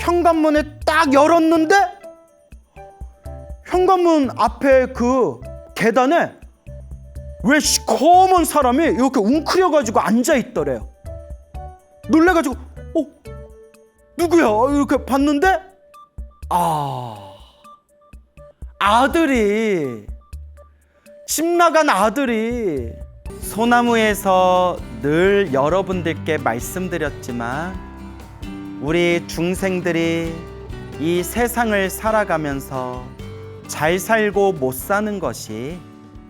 현관문을 딱 열었는데 현관문 앞에 그 계단에 왜 시커먼 사람이 이렇게 웅크려가지고 앉아있더래요. 놀래가지고 누구야? 이렇게 봤는데 아들이, 집 나간 아들이. 소나무에서 늘 여러분들께 말씀드렸지만 우리 중생들이 이 세상을 살아가면서 잘 살고 못 사는 것이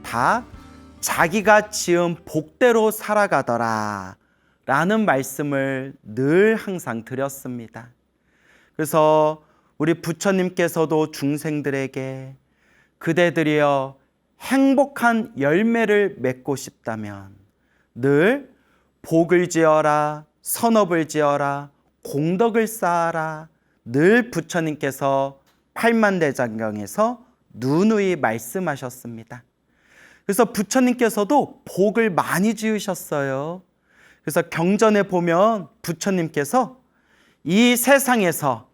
다 자기가 지은 복대로 살아가더라 라는 말씀을 늘 항상 드렸습니다. 그래서 우리 부처님께서도 중생들에게 그대들이여 행복한 열매를 맺고 싶다면 늘 복을 지어라, 선업을 지어라, 공덕을 쌓아라, 늘 부처님께서 팔만대장경에서 누누이 말씀하셨습니다. 그래서 부처님께서도 복을 많이 지으셨어요. 그래서 경전에 보면 부처님께서 이 세상에서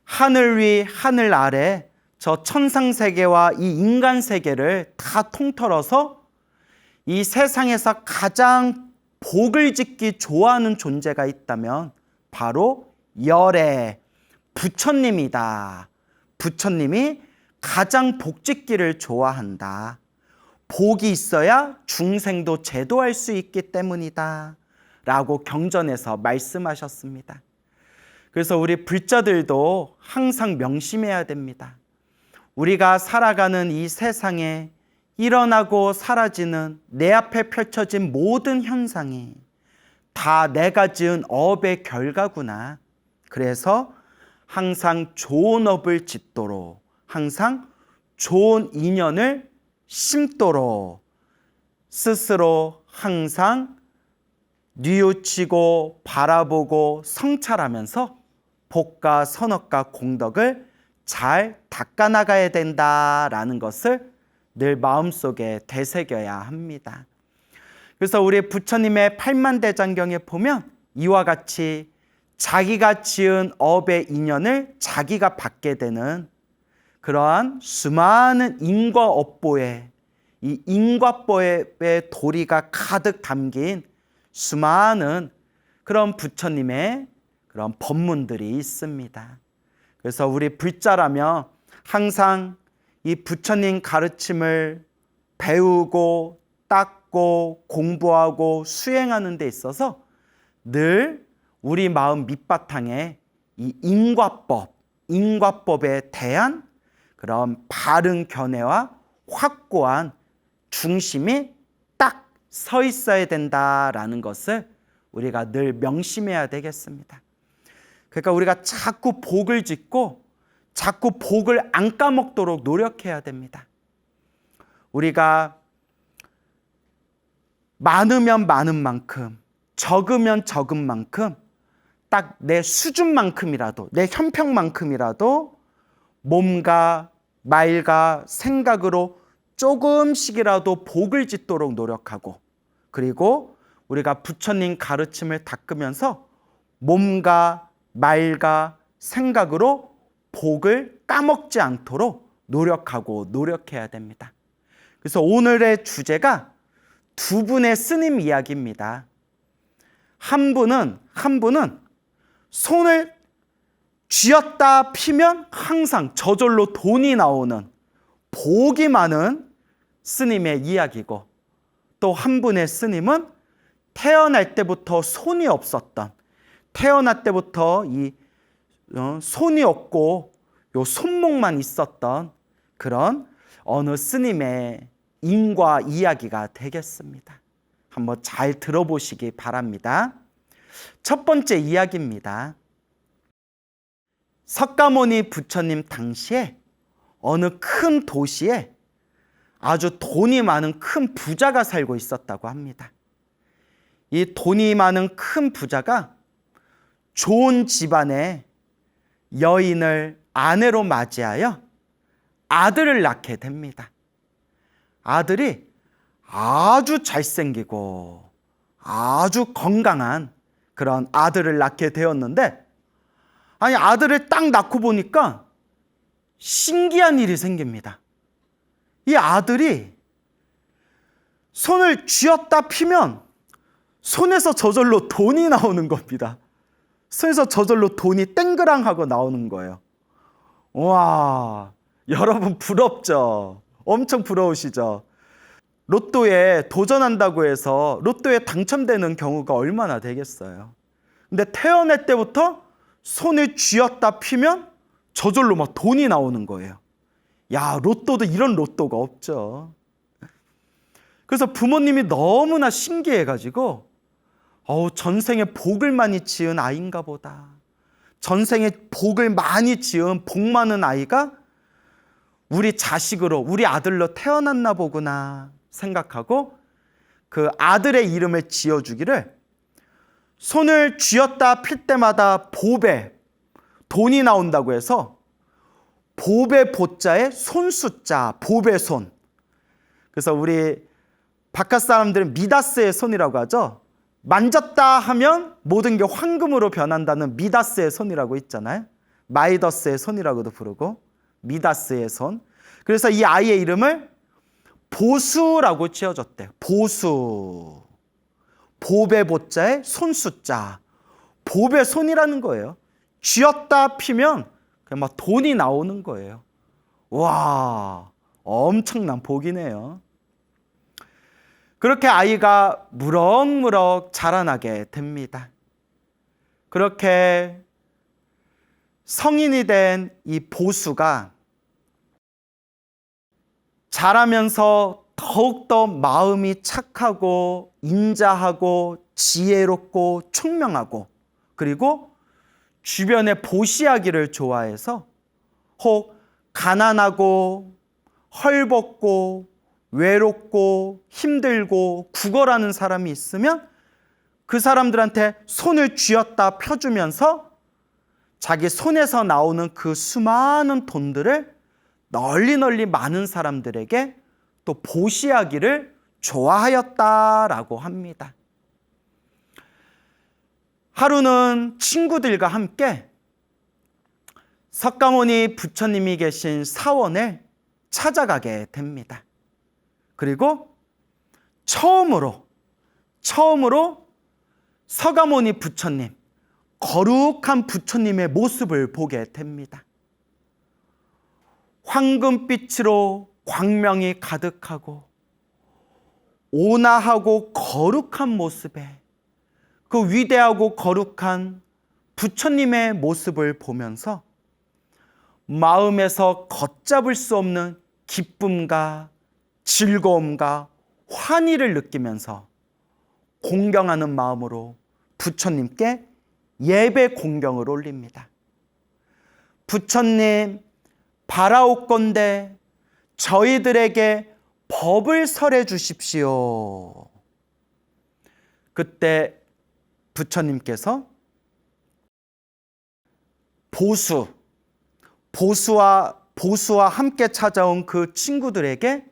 하늘 위 하늘 아래 저 천상세계와 이 인간세계를 다 통틀어서 이 세상에서 가장 복을 짓기 좋아하는 존재가 있다면 바로 열애 부처님이다. 부처님이 가장 복 짓기를 좋아한다. 복이 있어야 중생도 제도할 수 있기 때문이다 라고 경전에서 말씀하셨습니다. 그래서 우리 불자들도 항상 명심해야 됩니다. 우리가 살아가는 이 세상에 일어나고 사라지는 내 앞에 펼쳐진 모든 현상이 다 내가 지은 업의 결과구나. 그래서 항상 좋은 업을 짓도록, 항상 좋은 인연을 심도록 스스로 항상 뉘우치고 바라보고 성찰하면서 복과 선업과 공덕을 잘 닦아나가야 된다라는 것을 늘 마음속에 되새겨야 합니다. 그래서 우리 부처님의 팔만대장경에 보면 이와 같이 자기가 지은 업의 인연을 자기가 받게 되는 그러한 수많은 인과 업보에, 이 인과법의 도리가 가득 담긴 수많은 그런 부처님의 그런 법문들이 있습니다. 그래서 우리 불자라면 항상 이 부처님 가르침을 배우고 닦고 공부하고 수행하는 데 있어서 늘 우리 마음 밑바탕에 이 인과법에 대한 그런 바른 견해와 확고한 중심이 딱 서 있어야 된다라는 것을 우리가 늘 명심해야 되겠습니다. 그러니까 우리가 자꾸 복을 짓고 자꾸 복을 안 까먹도록 노력해야 됩니다. 우리가 많으면 많은 만큼, 적으면 적은 만큼 딱 내 수준만큼이라도, 내 형편만큼이라도 몸과 말과 생각으로 조금씩이라도 복을 짓도록 노력하고, 그리고 우리가 부처님 가르침을 닦으면서 몸과 말과 생각으로 복을 까먹지 않도록 노력하고 노력해야 됩니다. 그래서 오늘의 주제가 두 분의 스님 이야기입니다. 한 분은 손을 쥐었다 피면 항상 저절로 돈이 나오는 복이 많은 스님의 이야기고, 또 한 분의 스님은 태어날 때부터 손이 없었던, 태어날 때부터 이 손이 없고 요 손목만 있었던 그런 어느 스님의 인과 이야기가 되겠습니다. 한번 잘 들어보시기 바랍니다. 첫 번째 이야기입니다. 석가모니 부처님 당시에 어느 큰 도시에 아주 돈이 많은 큰 부자가 살고 있었다고 합니다. 이 돈이 많은 큰 부자가 좋은 집안에 여인을 아내로 맞이하여 아들을 낳게 됩니다. 아들이 아주 잘생기고 아주 건강한 그런 아들을 낳게 되었는데, 아니, 아들을 딱 낳고 보니까 신기한 일이 생깁니다. 이 아들이 손을 쥐었다 피면 손에서 저절로 돈이 나오는 겁니다. 손에서 저절로 돈이 땡그랑하고 나오는 거예요. 와, 여러분 부럽죠? 엄청 부러우시죠? 로또에 도전한다고 해서 로또에 당첨되는 경우가 얼마나 되겠어요? 근데 태어날 때부터 손을 쥐었다 피면 저절로 막 돈이 나오는 거예요. 야, 로또도 이런 로또가 없죠. 그래서 부모님이 너무나 신기해가지고 전생에 복을 많이 지은 아이인가 보다. 전생에 복을 많이 지은 복 많은 아이가 우리 자식으로, 우리 아들로 태어났나 보구나 생각하고 그 아들의 이름을 지어주기를 손을 쥐었다 필 때마다 보배, 돈이 나온다고 해서 보배 보자에 손숫자, 보배손. 그래서 우리 바깥 사람들은 미다스의 손이라고 하죠. 만졌다 하면 모든 게 황금으로 변한다는 미다스의 손이라고 있잖아요. 마이더스의 손이라고도 부르고 미다스의 손. 그래서 이 아이의 이름을 보수라고 지어줬대요. 보수. 보배 보자에 손숫자. 보배 손이라는 거예요. 쥐었다 피면 그냥 막 돈이 나오는 거예요. 와, 엄청난 복이네요. 그렇게 아이가 무럭무럭 자라나게 됩니다. 그렇게 성인이 된 이 보수가 자라면서 더욱더 마음이 착하고 인자하고 지혜롭고 총명하고 그리고 주변에 보시하기를 좋아해서 혹 가난하고 헐벗고 외롭고 힘들고 구걸하는 사람이 있으면 그 사람들한테 손을 쥐었다 펴주면서 자기 손에서 나오는 그 수많은 돈들을 널리 많은 사람들에게 또 보시하기를 좋아하였다라고 합니다. 하루는 친구들과 함께 석가모니 부처님이 계신 사원을 찾아가게 됩니다. 그리고 처음으로 석가모니 부처님, 거룩한 부처님의 모습을 보게 됩니다. 황금빛으로 광명이 가득하고 온화하고 거룩한 모습에 그 위대하고 거룩한 부처님의 모습을 보면서 마음에서 걷잡을 수 없는 기쁨과 즐거움과 환희를 느끼면서 공경하는 마음으로 부처님께 예배 공경을 올립니다. 부처님, 바라옵건대 저희들에게 법을 설해 주십시오. 그때 부처님께서 보수와 함께 찾아온 그 친구들에게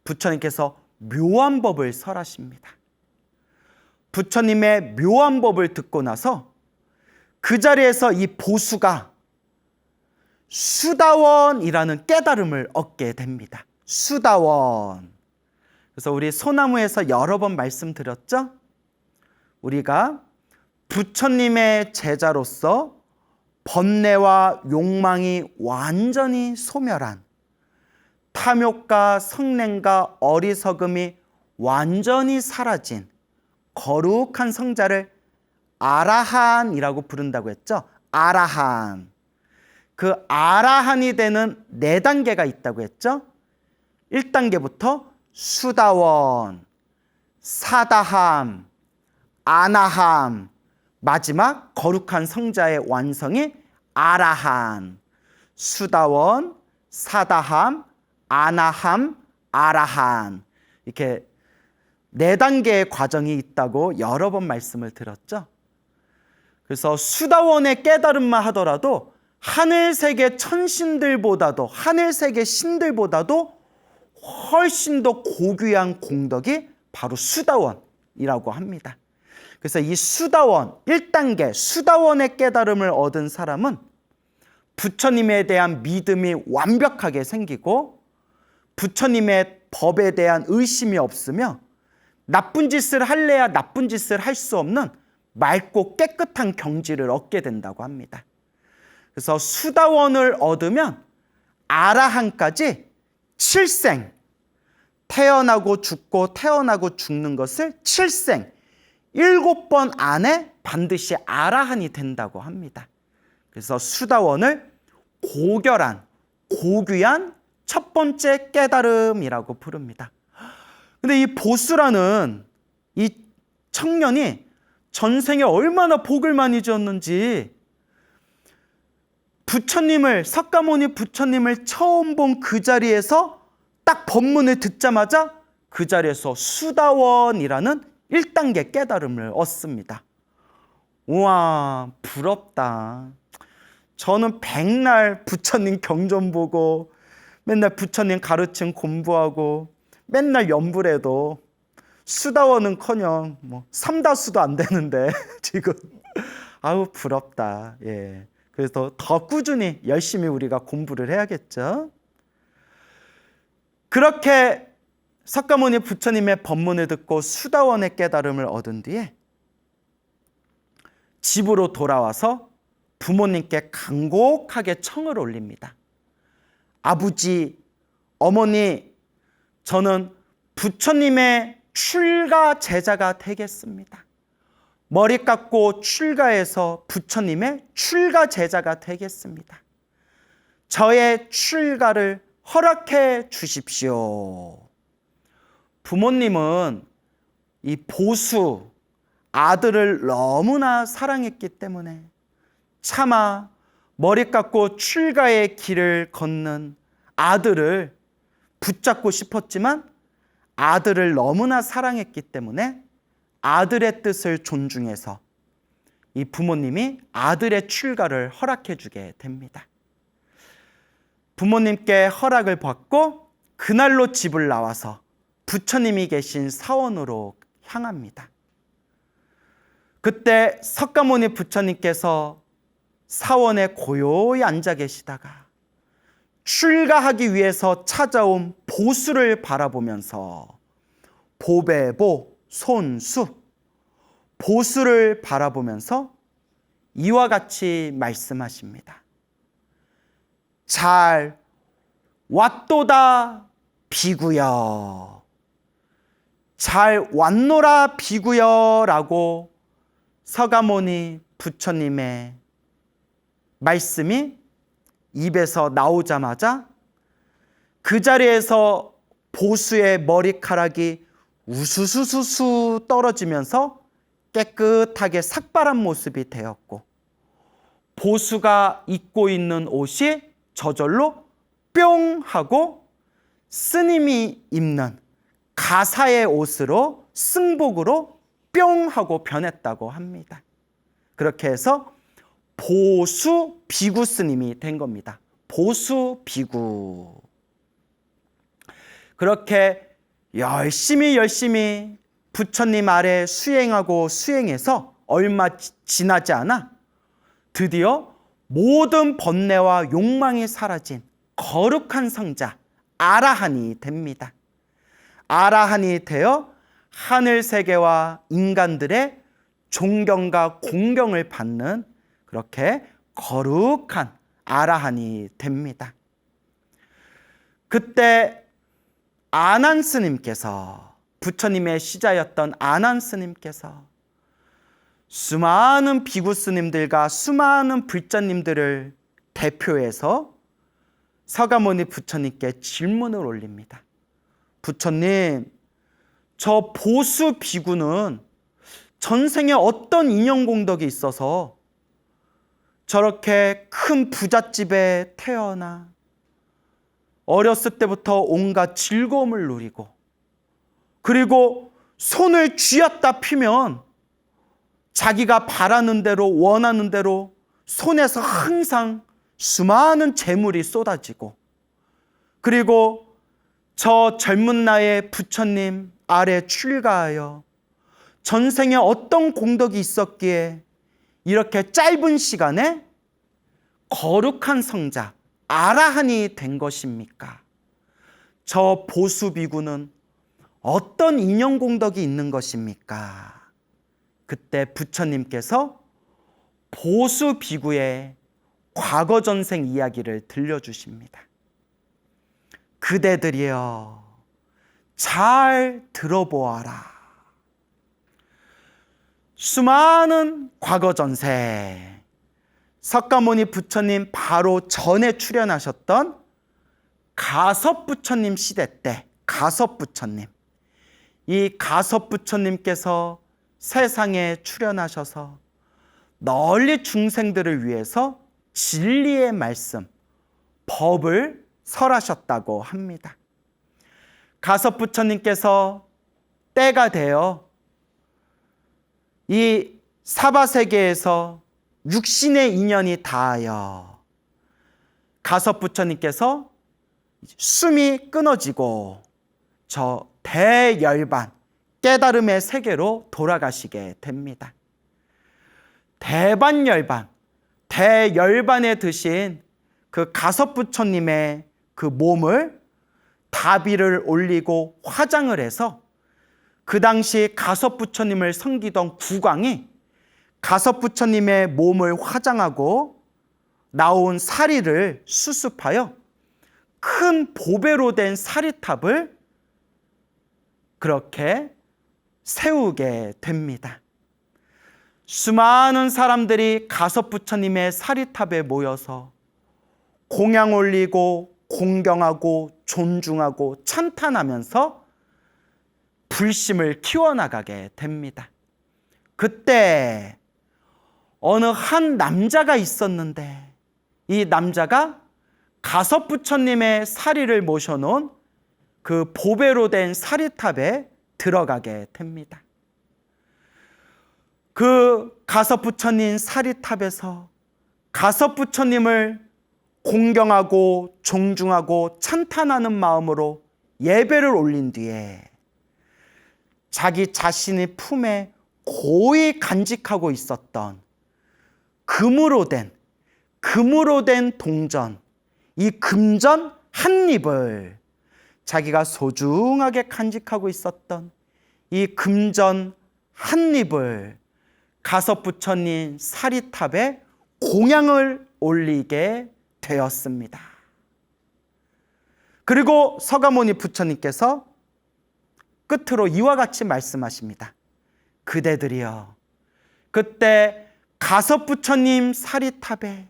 부처님께서 묘한 법을 설하십니다. 부처님의 묘한 법을 듣고 나서 그 자리에서 이 보수가 수다원이라는 깨달음을 얻게 됩니다. 수다원. 그래서 우리 소나무에서 여러 번 말씀드렸죠? 우리가 부처님의 제자로서 번뇌와 욕망이 완전히 소멸한 탐욕과 성냄과 어리석음이 완전히 사라진 거룩한 성자를 아라한이라고 부른다고 했죠. 아라한. 그 아라한이 되는 4단계가 있다고 했죠. 1단계부터 수다원, 사다함, 아나함, 마지막 거룩한 성자의 완성이 아라한. 수다원, 사다함, 아나함, 아라한. 이렇게 4단계의 과정이 있다고 여러 번 말씀을 드렸죠. 그래서 수다원의 깨달음만 하더라도 하늘세계 천신들보다도, 하늘세계 신들보다도 훨씬 더 고귀한 공덕이 바로 수다원이라고 합니다. 그래서 이 수다원, 1단계 수다원의 깨달음을 얻은 사람은 부처님에 대한 믿음이 완벽하게 생기고 부처님의 법에 대한 의심이 없으며 나쁜 짓을 할래야 나쁜 짓을 할 수 없는 맑고 깨끗한 경지를 얻게 된다고 합니다. 그래서 수다원을 얻으면 아라한까지 7생, 태어나고 죽고 태어나고 죽는 것을 7생, 7번 안에 반드시 아라한이 된다고 합니다. 그래서 수다원을 고결한, 고귀한 첫 번째 깨달음이라고 부릅니다. 근데 이 보수라는 이 청년이 전생에 얼마나 복을 많이 지었는지, 부처님을, 석가모니 부처님을 처음 본 그 자리에서 딱 법문을 듣자마자 그 자리에서 수다원이라는 1단계 깨달음을 얻습니다. 우와, 부럽다. 저는 백날 부처님 경전 보고 맨날 부처님 가르침 공부하고 맨날 연불해도 수다원은커녕 삼다수도 안 되는데 지금 아우 부럽다. 예. 그래서 더 꾸준히 열심히 우리가 공부를 해야겠죠. 그렇게 석가모니 부처님의 법문을 듣고 수다원의 깨달음을 얻은 뒤에 집으로 돌아와서 부모님께 간곡하게 청을 올립니다. 아버지, 어머니, 저는 부처님의 출가 제자가 되겠습니다. 머리 깎고 출가해서 부처님의 출가 제자가 되겠습니다. 저의 출가를 허락해 주십시오. 부모님은 이 보수, 아들을 너무나 사랑했기 때문에 차마 머리 깎고 출가의 길을 걷는 아들을 붙잡고 싶었지만 아들을 너무나 사랑했기 때문에 아들의 뜻을 존중해서 이 부모님이 아들의 출가를 허락해 주게 됩니다. 부모님께 허락을 받고 그날로 집을 나와서 부처님이 계신 사원으로 향합니다. 그때 석가모니 부처님께서 사원에 고요히 앉아 계시다가 출가하기 위해서 찾아온 보수를 바라보면서 보배보 손수, 보수를 바라보면서 이와 같이 말씀하십니다. 잘 왔도다 비구여, 잘 왔노라 비구여 라고 석가모니 부처님의 말씀이 입에서 나오자마자 그 자리에서 보수의 머리카락이 우수수수수 떨어지면서 깨끗하게 삭발한 모습이 되었고, 보수가 입고 있는 옷이 저절로 뿅 하고 스님이 입는 가사의 옷으로, 승복으로 뿅 하고 변했다고 합니다. 그렇게 해서 보수 비구 스님이 된 겁니다. 보수 비구. 그렇게 열심히 부처님 아래 수행하고 수행해서 얼마 지나지 않아 드디어 모든 번뇌와 욕망이 사라진 거룩한 성자 아라한이 됩니다. 아라한이 되어 하늘 세계와 인간들의 존경과 공경을 받는 그렇게 거룩한 아라한이 됩니다. 그때 아난 스님께서, 부처님의 시자였던 아난 스님께서 수많은 비구 스님들과 수많은 불자님들을 대표해서 석가모니 부처님께 질문을 올립니다. 부처님, 저 보수 비구는 전생에 어떤 인연공덕이 있어서 저렇게 큰 부잣집에 태어나 어렸을 때부터 온갖 즐거움을 누리고, 그리고 손을 쥐었다 피면 자기가 바라는 대로 원하는 대로 손에서 항상 수많은 재물이 쏟아지고, 그리고 저 젊은 나이에 부처님 아래 출가하여 전생에 어떤 공덕이 있었기에 이렇게 짧은 시간에 거룩한 성자 아라한이 된 것입니까? 저 보수비구는 어떤 인연공덕이 있는 것입니까? 그때 부처님께서 보수비구의 과거 전생 이야기를 들려주십니다. 그대들이여 잘 들어보아라. 수많은 과거 전생, 석가모니 부처님 바로 전에 출연하셨던 가섭부처님 시대 때 가섭부처님, 이 가섭부처님께서 세상에 출연하셔서 널리 중생들을 위해서 진리의 말씀, 법을 설하셨다고 합니다. 가섭부처님께서 때가 되어 이 사바세계에서 육신의 인연이 닿아여 가섭부처님께서 숨이 끊어지고 저 대열반, 깨달음의 세계로 돌아가시게 됩니다. 대반열반, 대열반에 드신 그 가섭부처님의 그 몸을 다비를 올리고 화장을 해서 그 당시 가섭부처님을 섬기던 국왕이 가섭부처님의 몸을 화장하고 나온 사리를 수습하여 큰 보배로 된 사리탑을 그렇게 세우게 됩니다. 수많은 사람들이 가섭부처님의 사리탑에 모여서 공양 올리고 공경하고 존중하고 찬탄하면서 불심을 키워나가게 됩니다. 그때 어느 한 남자가 있었는데 이 남자가 가섭부처님의 사리를 모셔놓은 그 보배로 된 사리탑에 들어가게 됩니다. 그 가섭부처님 사리탑에서 가섭부처님을 공경하고 존중하고 찬탄하는 마음으로 예배를 올린 뒤에 자기 자신의 품에 고이 간직하고 있었던 금으로 된 동전, 이 금전 한 입을 자기가 소중하게 간직하고 있었던 이 금전 한 입을 가섭부처님 사리탑에 공양을 올리게 되었습니다. 그리고 서가모니 부처님께서 끝으로 이와 같이 말씀하십니다. 그대들이여 그때 가섭부처님 사리탑에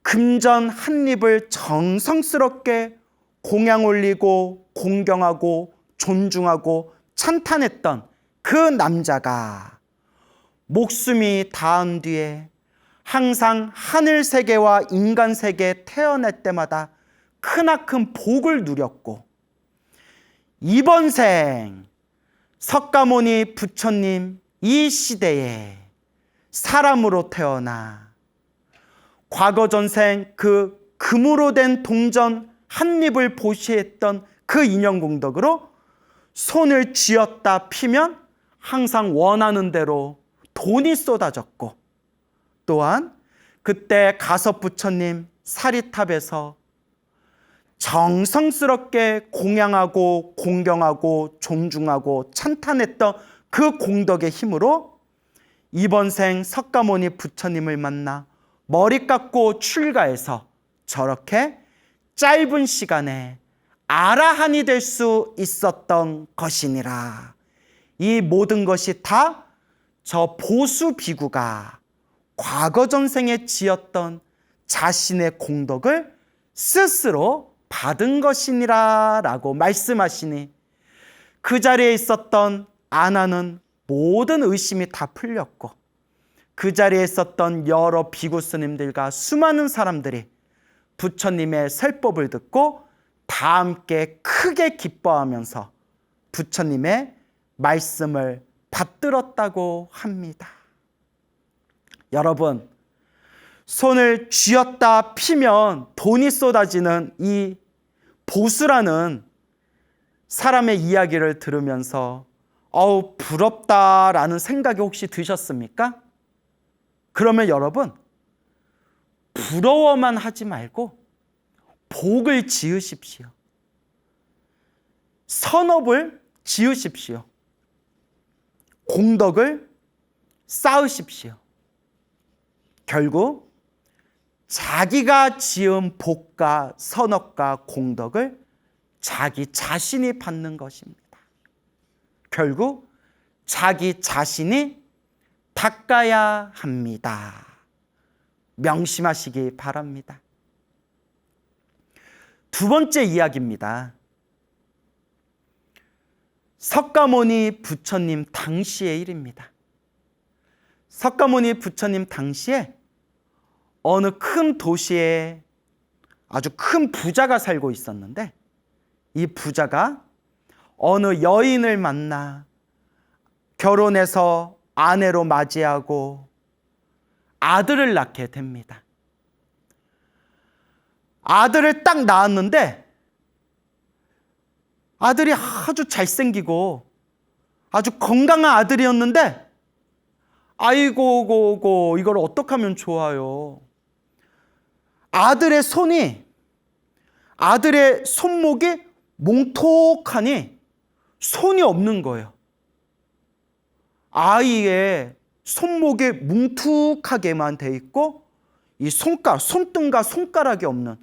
금전 한 입을 정성스럽게 공양 올리고 공경하고 존중하고 찬탄했던 그 남자가 목숨이 닿은 뒤에 항상 하늘 세계와 인간 세계에 태어날 때마다 크나큰 복을 누렸고 이번 생 석가모니 부처님 이 시대에 사람으로 태어나 과거 전생 그 금으로 된 동전 한 입을 보시했던 그 인연공덕으로 손을 쥐었다 피면 항상 원하는 대로 돈이 쏟아졌고 또한 그때 가섭부처님 사리탑에서 정성스럽게 공양하고 공경하고 존중하고 찬탄했던 그 공덕의 힘으로 이번 생 석가모니 부처님을 만나 머리 깎고 출가해서 저렇게 짧은 시간에 아라한이 될 수 있었던 것이니라. 이 모든 것이 다 저 보수 비구가 과거 전생에 지었던 자신의 공덕을 스스로 받은 것이니라 라고 말씀하시니 그 자리에 있었던 아나는 모든 의심이 다 풀렸고 그 자리에 있었던 여러 비구 스님들과 수많은 사람들이 부처님의 설법을 듣고 다 함께 크게 기뻐하면서 부처님의 말씀을 받들었다고 합니다. 여러분, 손을 쥐었다 피면 돈이 쏟아지는 이 보수라는 사람의 이야기를 들으면서 부럽다라는 생각이 혹시 드셨습니까? 그러면 여러분, 부러워만 하지 말고 복을 지으십시오. 선업을 지으십시오. 공덕을 쌓으십시오. 결국 자기가 지은 복과 선업과 공덕을 자기 자신이 받는 것입니다. 결국 자기 자신이 닦아야 합니다. 명심하시기 바랍니다. 두 번째 이야기입니다. 석가모니 부처님 당시의 일입니다. 석가모니 부처님 당시에 어느 큰 도시에 아주 큰 부자가 살고 있었는데, 이 부자가 어느 여인을 만나 결혼해서 아내로 맞이하고 아들을 낳게 됩니다. 아들을 딱 낳았는데 아들이 아주 잘생기고 아주 건강한 아들이었는데, 아이고 이걸 어떻게 하면 좋아요. 아들의 손목이 몽톡하니 손이 없는 거예요. 아이의 손목이 뭉툭하게만 돼 있고 이 손등과 손가락이 없는,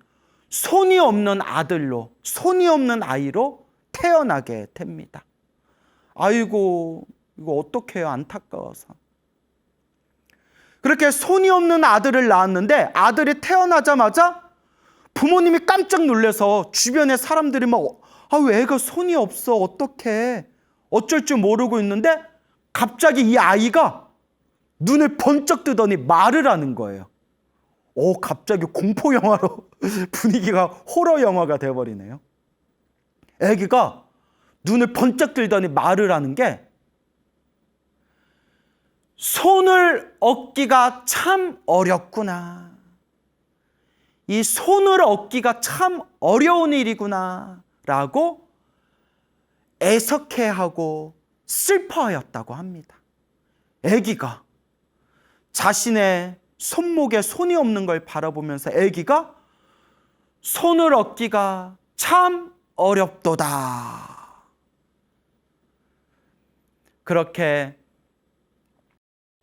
손이 없는 아들로, 손이 없는 아이로 태어나게 됩니다. 아이고 이거 어떡해요, 안타까워서. 그렇게 손이 없는 아들을 낳았는데 아들이 태어나자마자 부모님이 깜짝 놀라서 주변의 사람들이 막 왜 애가 손이 없어, 어떡해, 어쩔 줄 모르고 있는데 갑자기 이 아이가 눈을 번쩍 뜨더니 말을 하는 거예요. 갑자기 공포 영화로 분위기가 호러 영화가 돼버리네요. 아기가 눈을 번쩍 뜨더니 말을 하는 게, 손을 얻기가 참 어렵구나. 이 손을 얻기가 참 어려운 일이구나 라고 애석해하고 슬퍼하였다고 합니다. 아기가 자신의 손목에 손이 없는 걸 바라보면서 아기가 손을 얻기가 참 어렵도다. 그렇게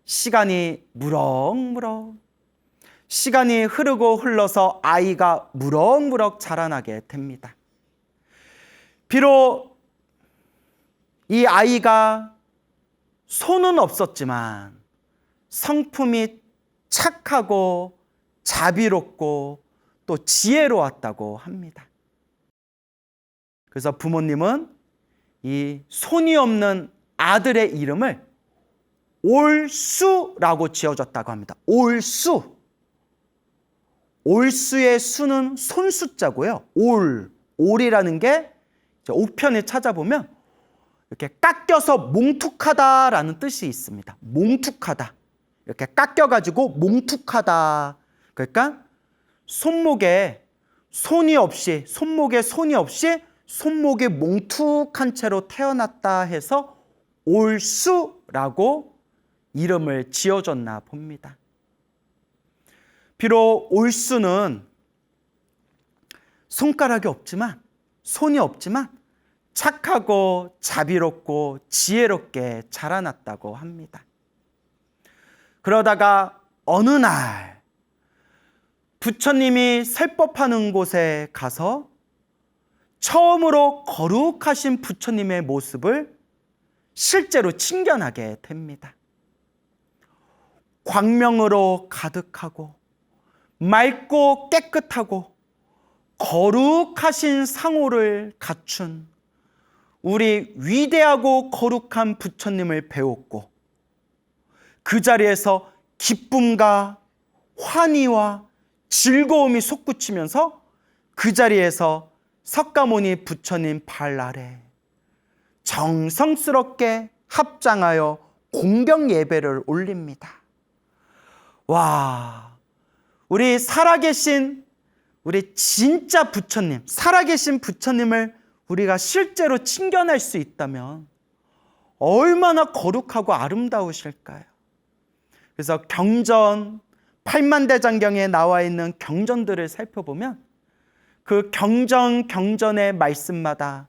시간이 무럭무럭, 시간이 흐르고 흘러서 아이가 무럭무럭 자라나게 됩니다. 비록 이 아이가 손은 없었지만 성품이 착하고 자비롭고 또 지혜로웠다고 합니다. 그래서 부모님은 이 손이 없는 아들의 이름을 올수라고 지어줬다고 합니다. 올수의 수는 손수자고요. 올이라는 게 옥편에 찾아보면 이렇게 깎여서 몽툭하다라는 뜻이 있습니다. 몽툭하다. 이렇게 깎여가지고 몽툭하다. 그러니까 손목에 손이 없이 손목이 몽툭한 채로 태어났다 해서 올수라고 이름을 지어줬나 봅니다. 비록 올수는 손가락이 없지만, 손이 없지만 착하고 자비롭고 지혜롭게 자라났다고 합니다. 그러다가 어느 날 부처님이 설법하는 곳에 가서 처음으로 거룩하신 부처님의 모습을 실제로 친견하게 됩니다. 광명으로 가득하고 맑고 깨끗하고 거룩하신 상호를 갖춘 우리 위대하고 거룩한 부처님을 배웠고, 그 자리에서 기쁨과 환희와 즐거움이 솟구치면서 그 자리에서 석가모니 부처님 발 아래 정성스럽게 합장하여 공경 예배를 올립니다. 와, 우리 살아계신 우리 진짜 부처님, 살아계신 부처님을 우리가 실제로 친견할 수 있다면 얼마나 거룩하고 아름다우실까요? 그래서 경전, 팔만대장경에 나와 있는 경전들을 살펴보면 그 경전의 말씀마다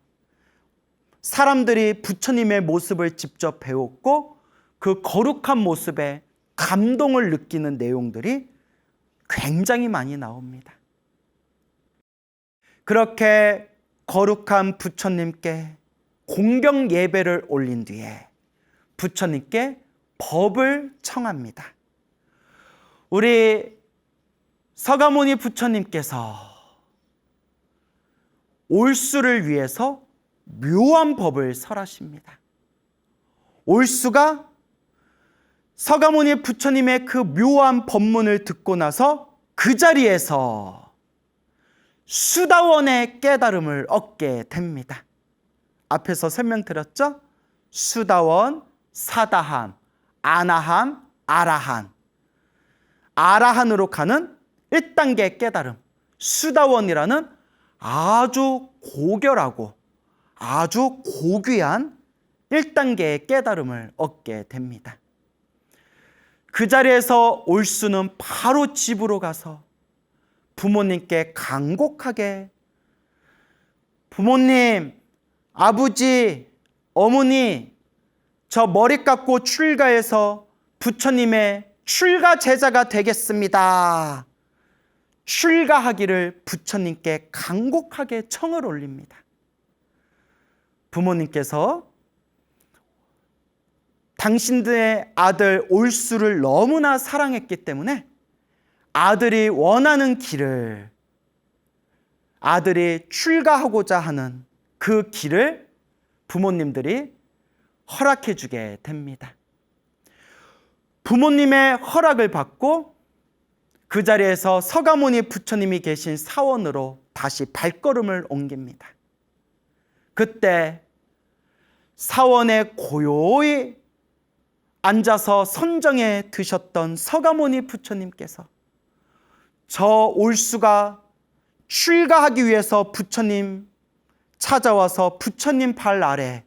사람들이 부처님의 모습을 직접 배웠고 그 거룩한 모습에 감동을 느끼는 내용들이 굉장히 많이 나옵니다. 그렇게 거룩한 부처님께 공경 예배를 올린 뒤에 부처님께 법을 청합니다. 우리 서가모니 부처님께서 올수를 위해서 묘한 법을 설하십니다. 올수가 서가모니 부처님의 그 묘한 법문을 듣고 나서 그 자리에서 수다원의 깨달음을 얻게 됩니다. 앞에서 설명드렸죠? 수다원, 사다함, 아나함, 아라한. 아라한으로 가는 1단계 깨달음. 수다원이라는 아주 고결하고 아주 고귀한 1단계의 깨달음을 얻게 됩니다. 그 자리에서 올수는 바로 집으로 가서 부모님께 간곡하게 부모님, 아버지, 어머니, 저 머리 깎고 출가해서 부처님의 출가 제자가 되겠습니다. 출가하기를 부처님께 간곡하게 청을 올립니다. 부모님께서 당신들의 아들 올수를 너무나 사랑했기 때문에 아들이 원하는 길을, 아들이 출가하고자 하는 그 길을 부모님들이 허락해 주게 됩니다. 부모님의 허락을 받고 그 자리에서 서가모니 부처님이 계신 사원으로 다시 발걸음을 옮깁니다. 그때 사원에 고요히 앉아서 선정에 드셨던 서가모니 부처님께서 저 올수가 출가하기 위해서 부처님 찾아와서 부처님 발 아래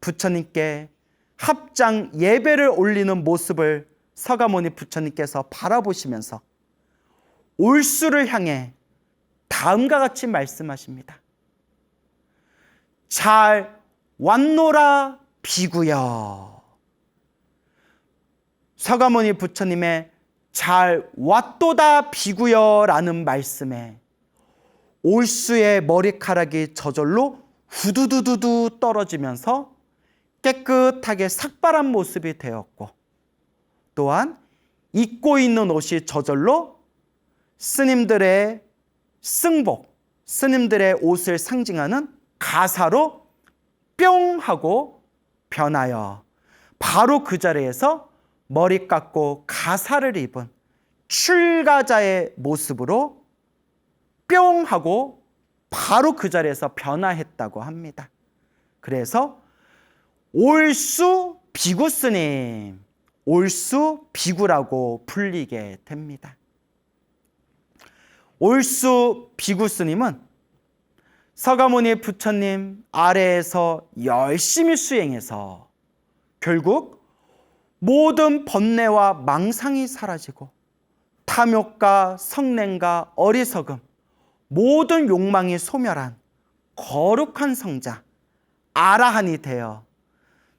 부처님께 합장 예배를 올리는 모습을 서가모니 부처님께서 바라보시면서 올수를 향해 다음과 같이 말씀하십니다. 잘 왔노라 비구여. 서가모니 부처님의 잘 왔도다 비구여라는 말씀에 올수의 머리카락이 저절로 후두두두두 떨어지면서 깨끗하게 삭발한 모습이 되었고, 또한 입고 있는 옷이 저절로 스님들의 승복, 스님들의 옷을 상징하는 가사로 뿅 하고 변하여 바로 그 자리에서 머리 깎고 가사를 입은 출가자의 모습으로 뿅 하고 바로 그 자리에서 변화했다고 합니다. 그래서 올수 비구 스님, 올수 비구라고 불리게 됩니다. 올수 비구 스님은 서가모니 부처님 아래에서 열심히 수행해서 결국 모든 번뇌와 망상이 사라지고 탐욕과 성냄과 어리석음, 모든 욕망이 소멸한 거룩한 성자 아라한이 되어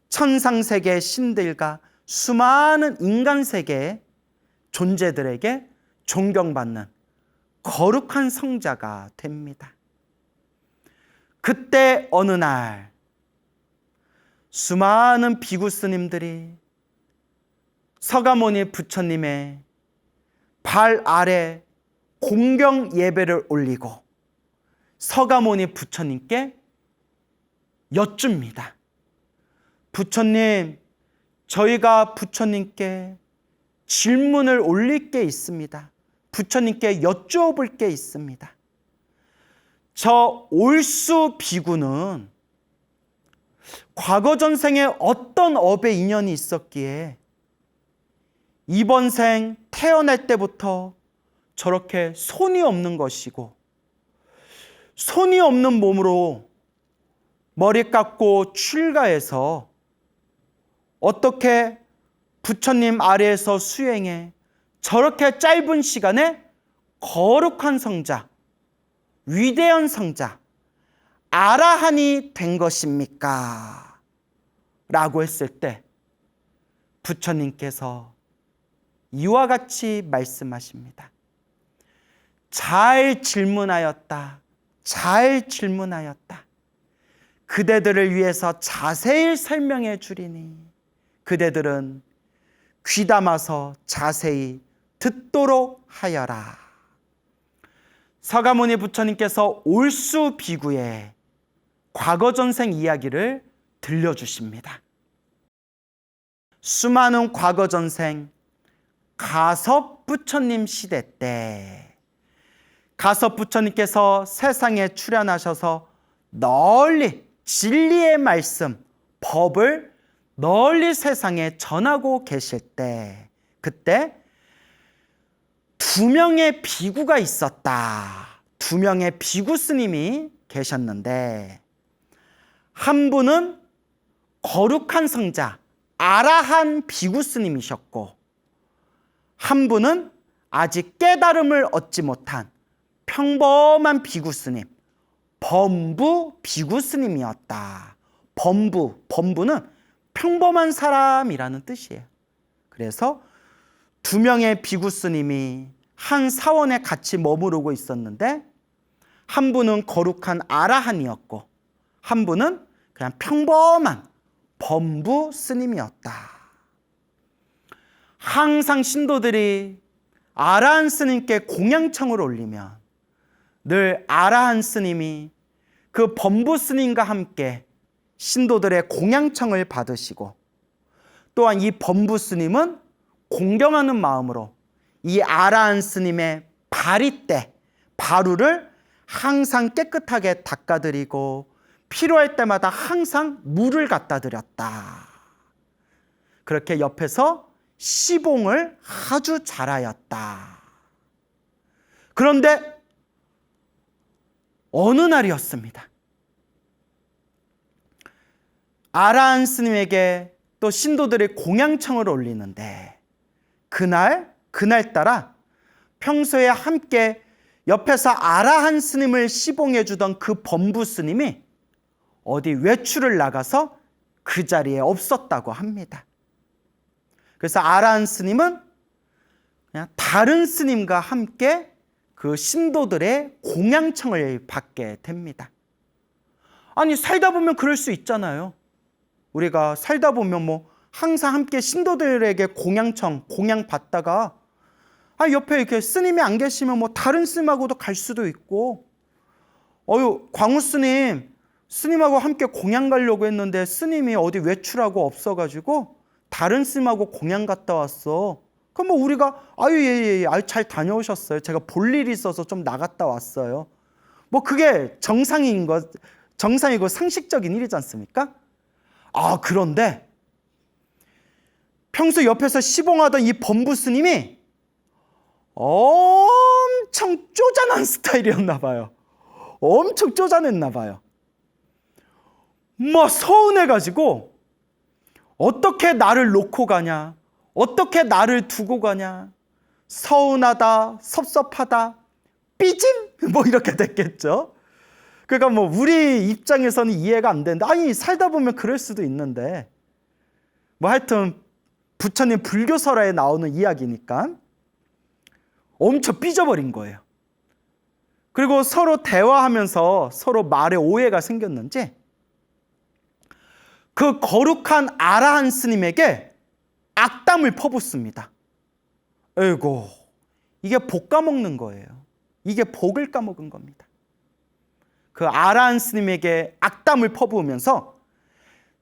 천상세계 신들과 수많은 인간세계의 존재들에게 존경받는 거룩한 성자가 됩니다. 그때 어느 날 수많은 비구 스님들이 서가모니 부처님의 발 아래 공경 예배를 올리고 서가모니 부처님께 여쭙니다. 부처님, 저희가 부처님께 질문을 올릴 게 있습니다. 부처님께 여쭈어볼 게 있습니다. 저 올수 비구는 과거 전생에 어떤 업의 인연이 있었기에 이번 생 태어날 때부터 저렇게 손이 없는 것이고, 손이 없는 몸으로 머리 깎고 출가해서 어떻게 부처님 아래에서 수행해 저렇게 짧은 시간에 거룩한 성자, 위대한 성자, 아라한이 된 것입니까? 라고 했을 때 부처님께서 이와 같이 말씀하십니다. 잘 질문하였다. 잘 질문하였다. 그대들을 위해서 자세히 설명해 주리니 그대들은 귀담아서 자세히 듣도록 하여라. 서가모니 부처님께서 올수 비구의 과거 전생 이야기를 들려주십니다. 수많은 과거 전생 가섭 부처님 시대 때 가섭 부처님께서 세상에 출현하셔서 널리 진리의 말씀, 법을 널리 세상에 전하고 계실 때 그때 두 명의 비구가 있었다. 두 명의 비구 스님이 계셨는데 한 분은 거룩한 성자 아라한 비구 스님이셨고 한 분은 아직 깨달음을 얻지 못한 평범한 비구 스님 범부 비구 스님이었다. 범부는 평범한 사람이라는 뜻이에요. 그래서 두 명의 비구 스님이 한 사원에 같이 머무르고 있었는데 한 분은 거룩한 아라한이었고 한 분은 그냥 평범한 범부 스님이었다. 항상 신도들이 아라한 스님께 공양청을 올리면 늘 아라한 스님이 그 범부 스님과 함께 신도들의 공양청을 받으시고 또한 이 범부 스님은 공경하는 마음으로 이 아라한 스님의 바리떼, 바루를 항상 깨끗하게 닦아드리고 필요할 때마다 항상 물을 갖다 드렸다. 그렇게 옆에서 시봉을 아주 잘하였다. 그런데 어느 날이었습니다. 아라한 스님에게 또 신도들이 공양청을 올리는데 그날따라 평소에 함께 옆에서 아라한 스님을 시봉해 주던 그 범부 스님이 어디 외출을 나가서 그 자리에 없었다고 합니다. 그래서 아라한 스님은 그냥 다른 스님과 함께 그 신도들의 공양청을 받게 됩니다. 아니 살다 보면 그럴 수 있잖아요. 우리가 살다 보면 뭐 항상 함께 신도들에게 공양 받다가 옆에 이렇게 스님이 안 계시면 뭐 다른 스님하고도 갈 수도 있고 광우 스님하고 함께 공양 가려고 했는데 스님이 어디 외출하고 없어가지고 다른 스님하고 공양 갔다 왔어. 그럼 뭐 우리가 잘 다녀오셨어요. 제가 볼 일이 있어서 좀 나갔다 왔어요. 뭐 그게 정상이고 상식적인 일이지 않습니까? 그런데 평소 옆에서 시봉하던 이 범부 스님이 엄청 쪼잔한 스타일이었나 봐요. 엄청 쪼잔했나 봐요. 뭐 서운해가지고 어떻게 나를 놓고 가냐, 어떻게 나를 두고 가냐, 서운하다, 섭섭하다, 삐짐 뭐 이렇게 됐겠죠. 그러니까 뭐 우리 입장에서는 이해가 안 되는데 아니 살다 보면 그럴 수도 있는데 뭐 하여튼 부처님 불교설화에 나오는 이야기니까 엄청 삐져버린 거예요. 그리고 서로 대화하면서 서로 말에 오해가 생겼는지 그 거룩한 아라한 스님에게 악담을 퍼붓습니다. 에이고, 이게 복 까먹는 거예요. 이게 복을 까먹은 겁니다. 그 아라한 스님에게 악담을 퍼부으면서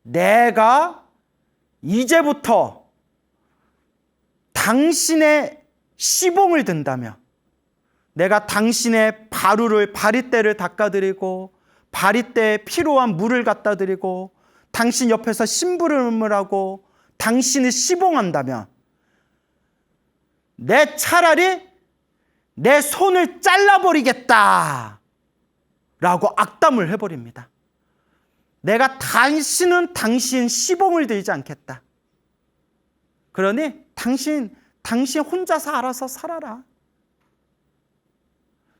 내가 이제부터 당신의 시봉을 든다며 내가 당신의 바리떼를 닦아드리고 바리떼에 필요한 물을 갖다 드리고 당신 옆에서 심부름을 하고 당신을 시봉한다면 내 차라리 내 손을 잘라버리겠다 라고 악담을 해버립니다. 내가 당신 시봉을 들지 않겠다. 그러니 당신 당신 혼자서 알아서 살아라.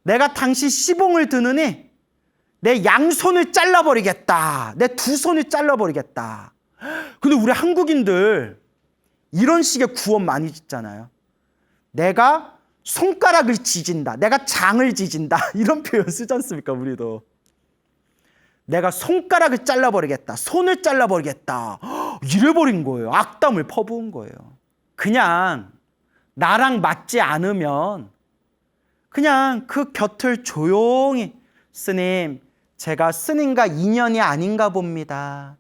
내가 당신 시봉을 드느니 내 양손을 잘라버리겠다. 내 두 손을 잘라버리겠다. 근데 우리 한국인들 이런 식의 구원 많이 짓잖아요. 내가 손가락을 지진다. 내가 장을 지진다. 이런 표현 쓰지 않습니까? 우리도. 내가 손가락을 잘라버리겠다. 손을 잘라버리겠다. 이래버린 거예요. 악담을 퍼부은 거예요. 그냥 나랑 맞지 않으면 그냥 그 곁을 조용히 스님, 제가 스님과 인연이 아닌가 봅니다.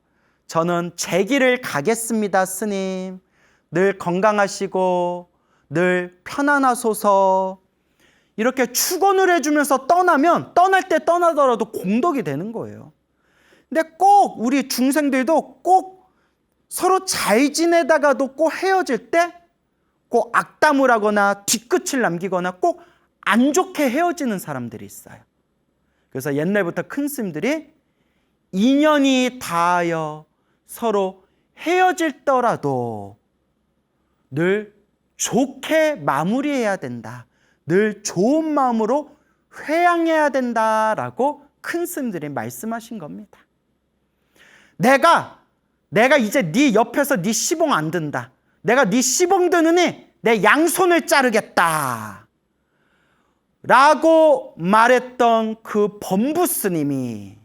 저는 제 길을 가겠습니다, 스님. 늘 건강하시고 늘 편안하소서. 이렇게 축원을 해주면서 떠나면 떠날 때 떠나더라도 공덕이 되는 거예요. 근데 꼭 우리 중생들도 꼭 서로 잘 지내다가도 꼭 헤어질 때 꼭 악담을 하거나 뒤끝을 남기거나 꼭 안 좋게 헤어지는 사람들이 있어요. 그래서 옛날부터 큰 스님들이 인연이 닿아여 서로 헤어질더라도 늘 좋게 마무리해야 된다. 늘 좋은 마음으로 회양해야 된다라고 큰 스님들이 말씀하신 겁니다. 내가 이제 네 옆에서 네 시봉 안 든다. 내가 네 시봉 드느니 내 양손을 자르겠다. 라고 말했던 그 범부 스님이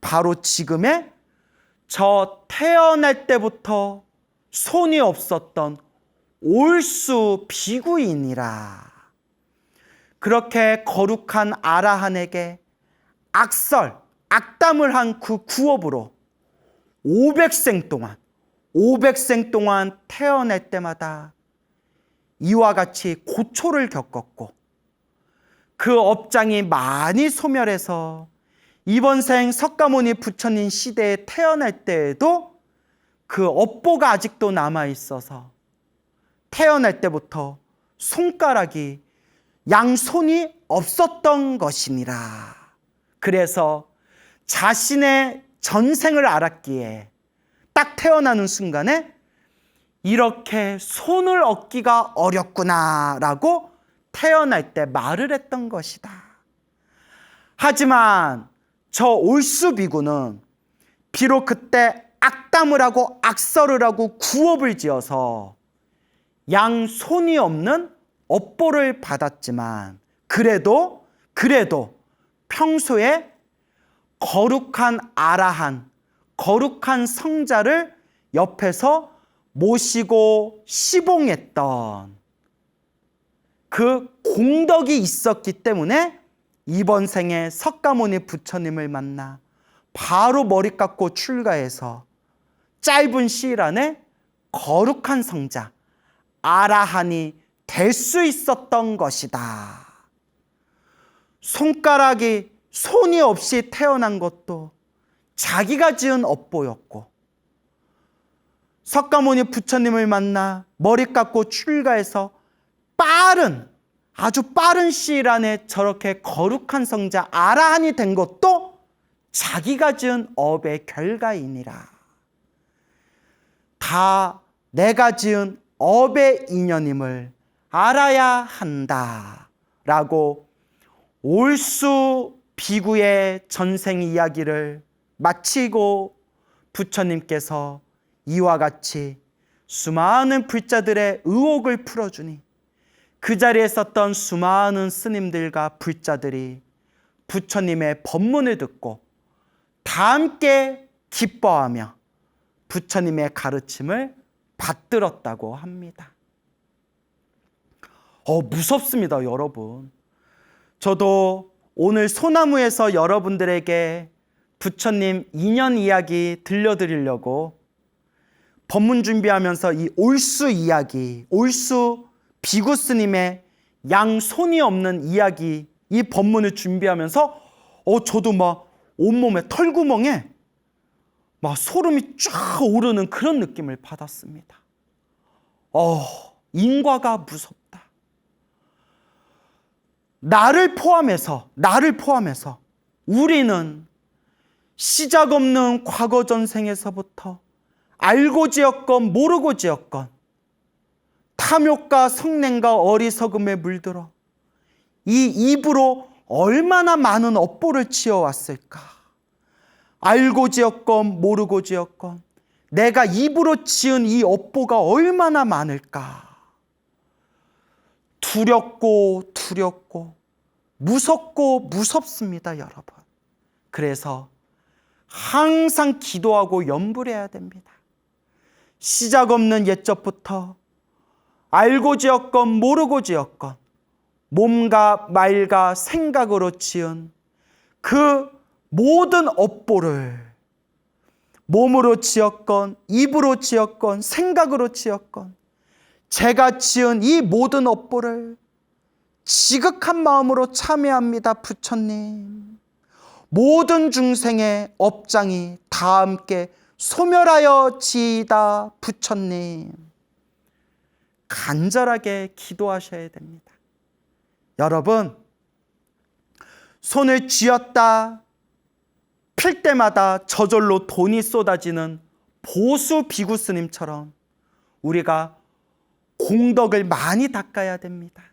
바로 지금의 저 태어날 때부터 손이 없었던 올수 비구이니라. 그렇게 거룩한 아라한에게 악담을 한 그 구업으로 500생 동안 태어날 때마다 이와 같이 고초를 겪었고 그 업장이 많이 소멸해서 이번 생 석가모니 부처님 시대에 태어날 때에도 그 업보가 아직도 남아있어서 태어날 때부터 손가락이 양손이 없었던 것이니라. 그래서 자신의 전생을 알았기에 딱 태어나는 순간에 이렇게 손을 얻기가 어렵구나라고 태어날 때 말을 했던 것이다. 하지만 저 올수비구는 비록 그때 악담을 하고 악설을 하고 구업을 지어서 양손이 없는 업보를 받았지만 그래도 평소에 거룩한 아라한, 거룩한 성자를 옆에서 모시고 시봉했던 그 공덕이 있었기 때문에 이번 생에 석가모니 부처님을 만나 바로 머리 깎고 출가해서 짧은 시일 안에 거룩한 성자, 아라한이 될 수 있었던 것이다. 손이 없이 태어난 것도 자기가 지은 업보였고 석가모니 부처님을 만나 머리 깎고 출가해서 아주 빠른 시일 안에 저렇게 거룩한 성자 아라한이 된 것도 자기가 지은 업의 결과이니라. 다 내가 지은 업의 인연임을 알아야 한다라고 올수 비구의 전생 이야기를 마치고 부처님께서 이와 같이 수많은 불자들의 의혹을 풀어주니 그 자리에 있었던 수많은 스님들과 불자들이 부처님의 법문을 듣고 다 함께 기뻐하며 부처님의 가르침을 받들었다고 합니다. 무섭습니다, 여러분. 저도 오늘 소나무에서 여러분들에게 부처님 인연 이야기 들려드리려고 법문 준비하면서 이 올수 이야기, 올수 비구 스님의 양손이 없는 이야기, 이 법문을 준비하면서 저도 막 온몸에 털구멍에 막 소름이 쫙 오르는 그런 느낌을 받았습니다. 인과가 무섭다. 나를 포함해서 우리는 시작 없는 과거 전생에서부터 알고 지었건 모르고 지었건 탐욕과 성냄과 어리석음에 물들어 이 입으로 얼마나 많은 업보를 지어왔을까. 알고 지었건 모르고 지었건 내가 입으로 지은 이 업보가 얼마나 많을까. 두렵고 두렵고 무섭고 무섭습니다, 여러분. 그래서 항상 기도하고 염불해야 됩니다. 시작 없는 옛적부터 알고 지었건 모르고 지었건 몸과 말과 생각으로 지은 그 모든 업보를 몸으로 지었건 입으로 지었건 생각으로 지었건 제가 지은 이 모든 업보를 지극한 마음으로 참회합니다, 부처님. 모든 중생의 업장이 다 함께 소멸하여 지이다, 부처님. 간절하게 기도하셔야 됩니다. 여러분, 손을 쥐었다 필 때마다 저절로 돈이 쏟아지는 보수 비구 스님처럼 우리가 공덕을 많이 닦아야 됩니다.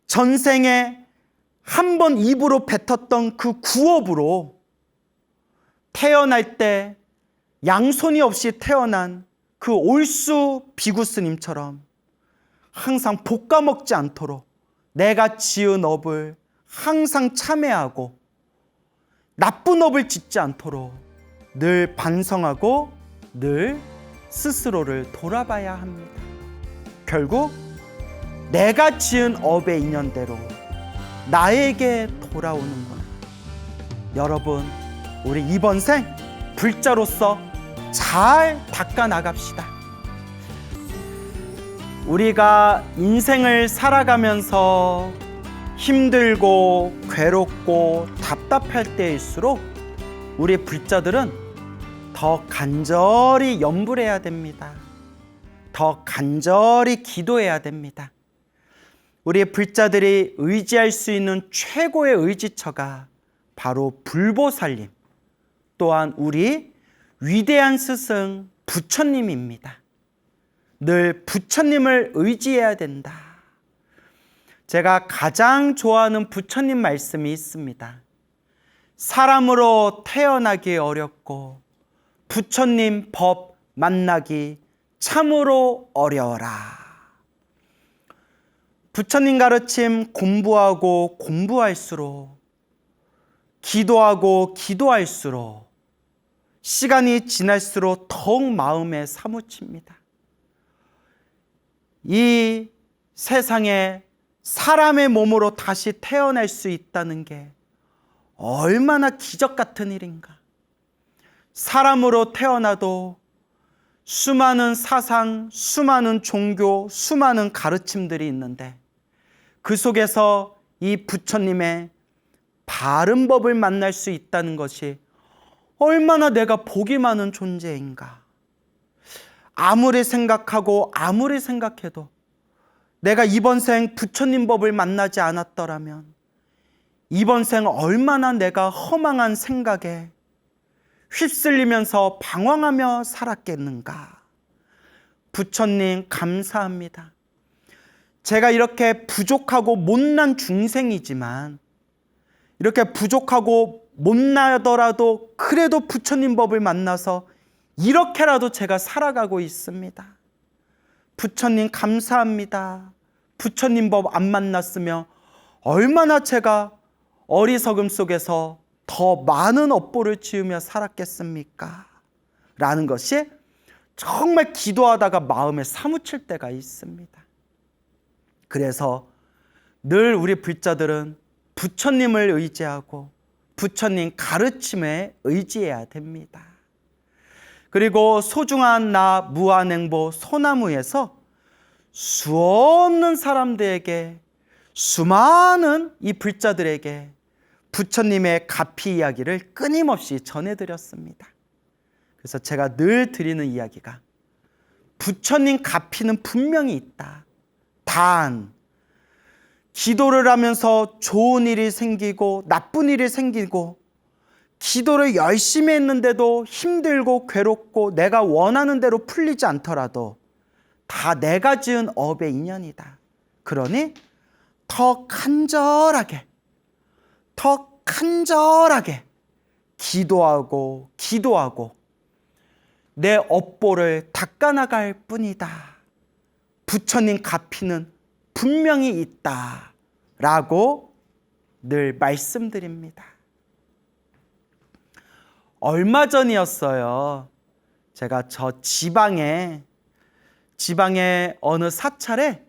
전생에 한 번 입으로 뱉었던 그 구업으로 태어날 때 양손이 없이 태어난 그 올수 비구 스님처럼 항상 볶아먹지 않도록 내가 지은 업을 항상 참회하고 나쁜 업을 짓지 않도록 늘 반성하고 늘 스스로를 돌아봐야 합니다. 결국 내가 지은 업의 인연대로 나에게 돌아오는구나. 여러분, 우리 이번 생 불자로서 잘 닦아 나갑시다. 우리가 인생을 살아가면서 힘들고 괴롭고 답답할 때일수록 우리 불자들은 더 간절히 염불해야 됩니다. 더 간절히 기도해야 됩니다. 우리 불자들이 의지할 수 있는 최고의 의지처가 바로 불보살님, 또한 우리 위대한 스승 부처님입니다. 늘 부처님을 의지해야 된다. 제가 가장 좋아하는 부처님 말씀이 있습니다. 사람으로 태어나기 어렵고 부처님 법 만나기 참으로 어려워라. 부처님 가르침 공부하고 공부할수록, 기도하고 기도할수록, 시간이 지날수록 더욱 마음에 사무칩니다. 이 세상에 사람의 몸으로 다시 태어날 수 있다는 게 얼마나 기적 같은 일인가. 사람으로 태어나도 수많은 사상, 수많은 종교, 수많은 가르침들이 있는데 그 속에서 이 부처님의 바른 법을 만날 수 있다는 것이 얼마나 내가 복이 많은 존재인가. 아무리 생각하고 아무리 생각해도 내가 이번 생 부처님 법을 만나지 않았더라면 이번 생 얼마나 내가 허망한 생각에 휩쓸리면서 방황하며 살았겠는가. 부처님 감사합니다. 제가 이렇게 부족하고 못난 중생이지만 이렇게 부족하고 못나더라도 그래도 부처님 법을 만나서 이렇게라도 제가 살아가고 있습니다. 부처님 감사합니다. 부처님 법 안 만났으면 얼마나 제가 어리석음 속에서 더 많은 업보를 지으며 살았겠습니까? 라는 것이 정말 기도하다가 마음에 사무칠 때가 있습니다. 그래서 늘 우리 불자들은 부처님을 의지하고 부처님 가르침에 의지해야 됩니다. 그리고 소중한 나 무한행보 소나무에서 수없는 사람들에게, 수많은 이 불자들에게 부처님의 가피 이야기를 끊임없이 전해드렸습니다. 그래서 제가 늘 드리는 이야기가 부처님 가피는 분명히 있다. 단 기도를 하면서 좋은 일이 생기고 나쁜 일이 생기고 기도를 열심히 했는데도 힘들고 괴롭고 내가 원하는 대로 풀리지 않더라도 다 내가 지은 업의 인연이다. 그러니 더 간절하게 기도하고 내 업보를 닦아나갈 뿐이다. 부처님 가피는 분명히 있다. 라고 늘 말씀드립니다. 얼마 전이었어요. 제가 저 지방에 어느 사찰에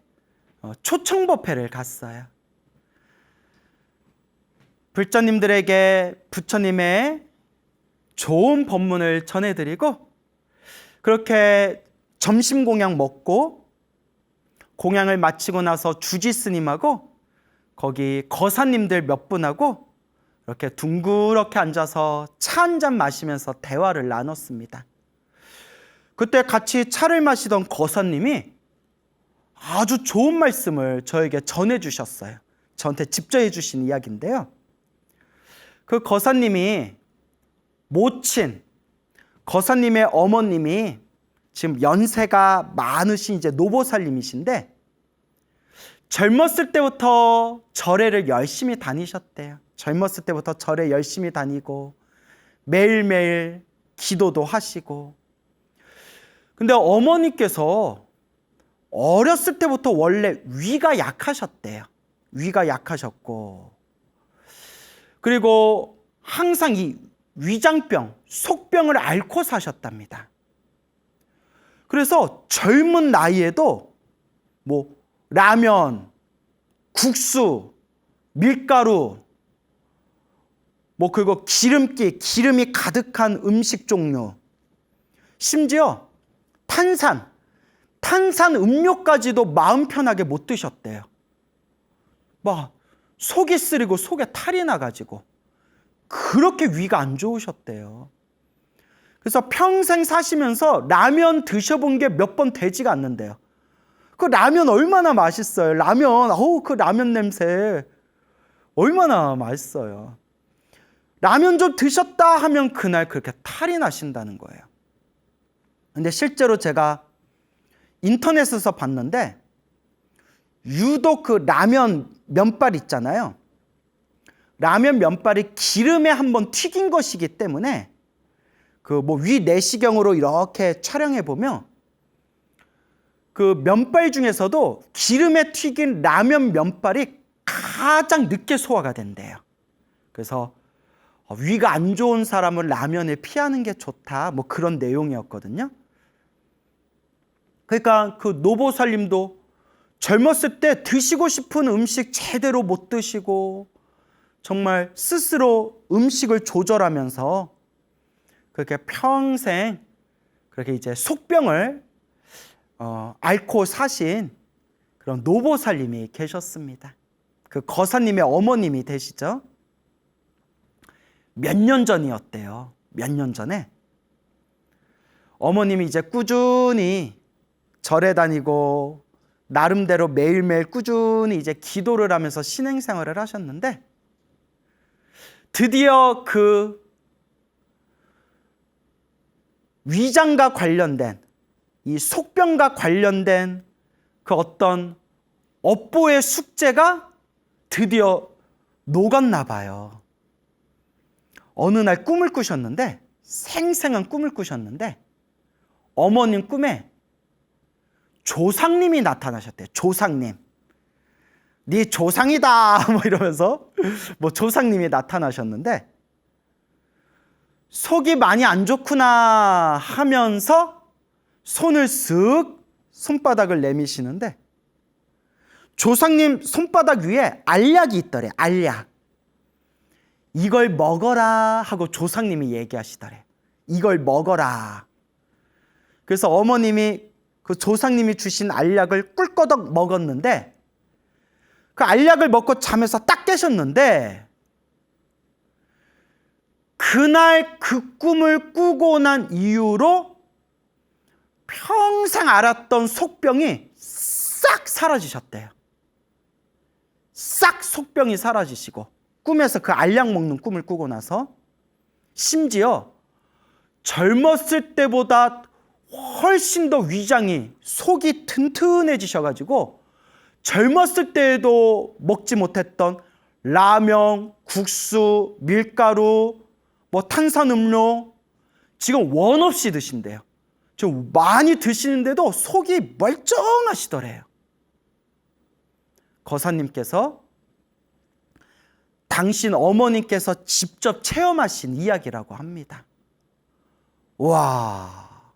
초청법회를 갔어요. 불자님들에게 부처님의 좋은 법문을 전해드리고 그렇게 점심 공양 먹고 공양을 마치고 나서 주지 스님하고 거기 거사님들 몇 분하고 이렇게 둥그렇게 앉아서 차 한 잔 마시면서 대화를 나눴습니다. 그때 같이 차를 마시던 거사님이 아주 좋은 말씀을 저에게 전해주셨어요. 저한테 직접 해주신 이야기인데요. 그 거사님이 모친 거사님의 어머님이 지금 연세가 많으신 이제 노보살님이신데 젊었을 때부터 절에를 열심히 다니셨대요. 젊었을 때부터 절에 열심히 다니고 매일매일 기도도 하시고. 근데 어머니께서 어렸을 때부터 원래 위가 약하셨대요. 위가 약하셨고 그리고 항상 이 위장병, 속병을 앓고 사셨답니다. 그래서 젊은 나이에도 뭐 라면, 국수, 밀가루, 뭐 그리고 기름이 가득한 음식 종류, 심지어 탄산 음료까지도 마음 편하게 못 드셨대요. 막 속이 쓰리고 속에 탈이 나가지고 그렇게 위가 안 좋으셨대요. 그래서 평생 사시면서 라면 드셔본 게 몇 번 되지가 않는데요. 그 라면 얼마나 맛있어요. 그 라면 냄새 얼마나 맛있어요. 라면 좀 드셨다 하면 그날 그렇게 탈이 나신다는 거예요. 근데 실제로 제가 인터넷에서 봤는데 유독 그 라면 면발 있잖아요. 라면 면발이 기름에 한번 튀긴 것이기 때문에 그 뭐 위 내시경으로 이렇게 촬영해 보면 그 면발 중에서도 기름에 튀긴 라면 면발이 가장 늦게 소화가 된대요. 그래서 위가 안 좋은 사람은 라면을 피하는 게 좋다. 뭐 그런 내용이었거든요. 그러니까 그 노보살님도 젊었을 때 드시고 싶은 음식 제대로 못 드시고 정말 스스로 음식을 조절하면서 그렇게 평생 그렇게 이제 속병을 앓고 사신 그런 노보살님이 계셨습니다. 그 거사님의 어머님이 되시죠. 몇 년 전이었대요. 몇 년 전에 어머님이 이제 꾸준히 절에 다니고 나름대로 매일매일 꾸준히 이제 기도를 하면서 신행생활을 하셨는데 드디어 그 위장과 관련된 이 속병과 관련된 그 어떤 업보의 숙제가 드디어 녹았나 봐요. 어느 날 꿈을 꾸셨는데 생생한 꿈을 꾸셨는데 어머님 꿈에 조상님이 나타나셨대요. 조상님. 네 조상이다 뭐 이러면서 뭐 조상님이 나타나셨는데 속이 많이 안 좋구나 하면서 손을 쓱 손바닥을 내미시는데 조상님 손바닥 위에 알약이 있더래. 알약. 이걸 먹어라 하고 조상님이 얘기하시더래. 이걸 먹어라. 그래서 어머님이 그 조상님이 주신 알약을 꿀꺼덕 먹었는데 그 알약을 먹고 잠에서 딱 깨셨는데 그날 그 꿈을 꾸고 난 이후로 평생 앓았던 속병이 싹 사라지셨대요. 싹 속병이 사라지시고 꿈에서 그 알약 먹는 꿈을 꾸고 나서 심지어 젊었을 때보다 훨씬 더 위장이 속이 튼튼해지셔가지고 젊었을 때에도 먹지 못했던 라면, 국수, 밀가루, 뭐 탄산음료 지금 원 없이 드신대요. 좀 많이 드시는데도 속이 멀쩡하시더래요. 거사님께서 당신 어머님께서 직접 체험하신 이야기라고 합니다. 와,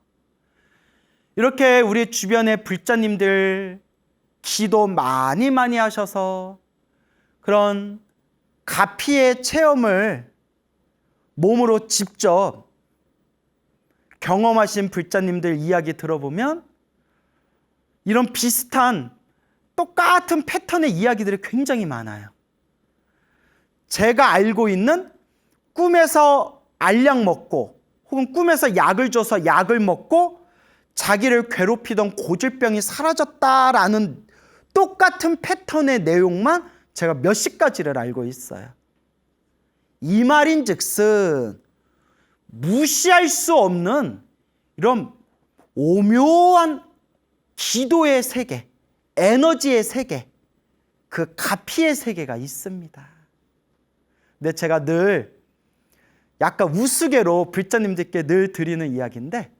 이렇게 우리 주변의 불자님들 기도 많이 하셔서 그런 가피의 체험을 몸으로 직접 경험하신 불자님들 이야기 들어보면 이런 비슷한 똑같은 패턴의 이야기들이 굉장히 많아요. 제가 알고 있는 꿈에서 알약 먹고 혹은 꿈에서 약을 줘서 약을 먹고 자기를 괴롭히던 고질병이 사라졌다라는 똑같은 패턴의 내용만 제가 몇십 가지를 알고 있어요. 이 말인즉슨 무시할 수 없는 이런 오묘한 기도의 세계, 에너지의 세계, 그 가피의 세계가 있습니다. 근데 제가 늘 약간 우스개로 불자님들께 늘 드리는 이야기인데,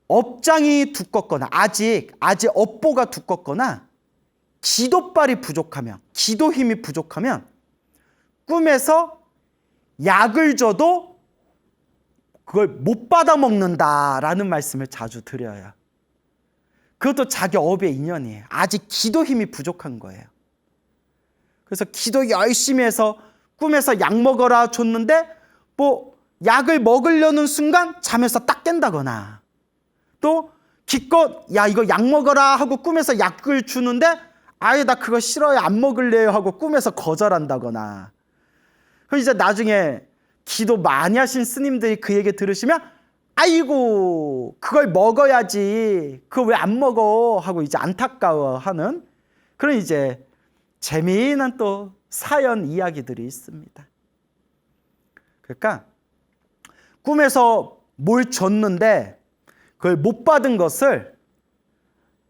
업장이 두껍거나 아직 업보가 두껍거나 기도빨이 부족하면, 기도 힘이 부족하면 꿈에서 약을 줘도 그걸 못 받아 먹는다라는 말씀을 자주 드려요. 그것도 자기 업의 인연이에요. 아직 기도 힘이 부족한 거예요. 그래서 기도 열심히 해서 꿈에서 약 먹어라 줬는데 뭐 약을 먹으려는 순간 잠에서 딱 깬다거나, 또 기껏 야 이거 약 먹어라 하고 꿈에서 약을 주는데 아예 나 그거 싫어요 안 먹을래요 하고 꿈에서 거절한다거나. 그럼 이제 나중에 기도 많이 하신 스님들이 그 얘기 들으시면 아이고 그걸 먹어야지 그거 왜 안 먹어 하고 이제 안타까워하는 그런 이제 재미난 또 사연 이야기들이 있습니다. 그러니까 꿈에서 뭘 줬는데 그걸 못 받은 것을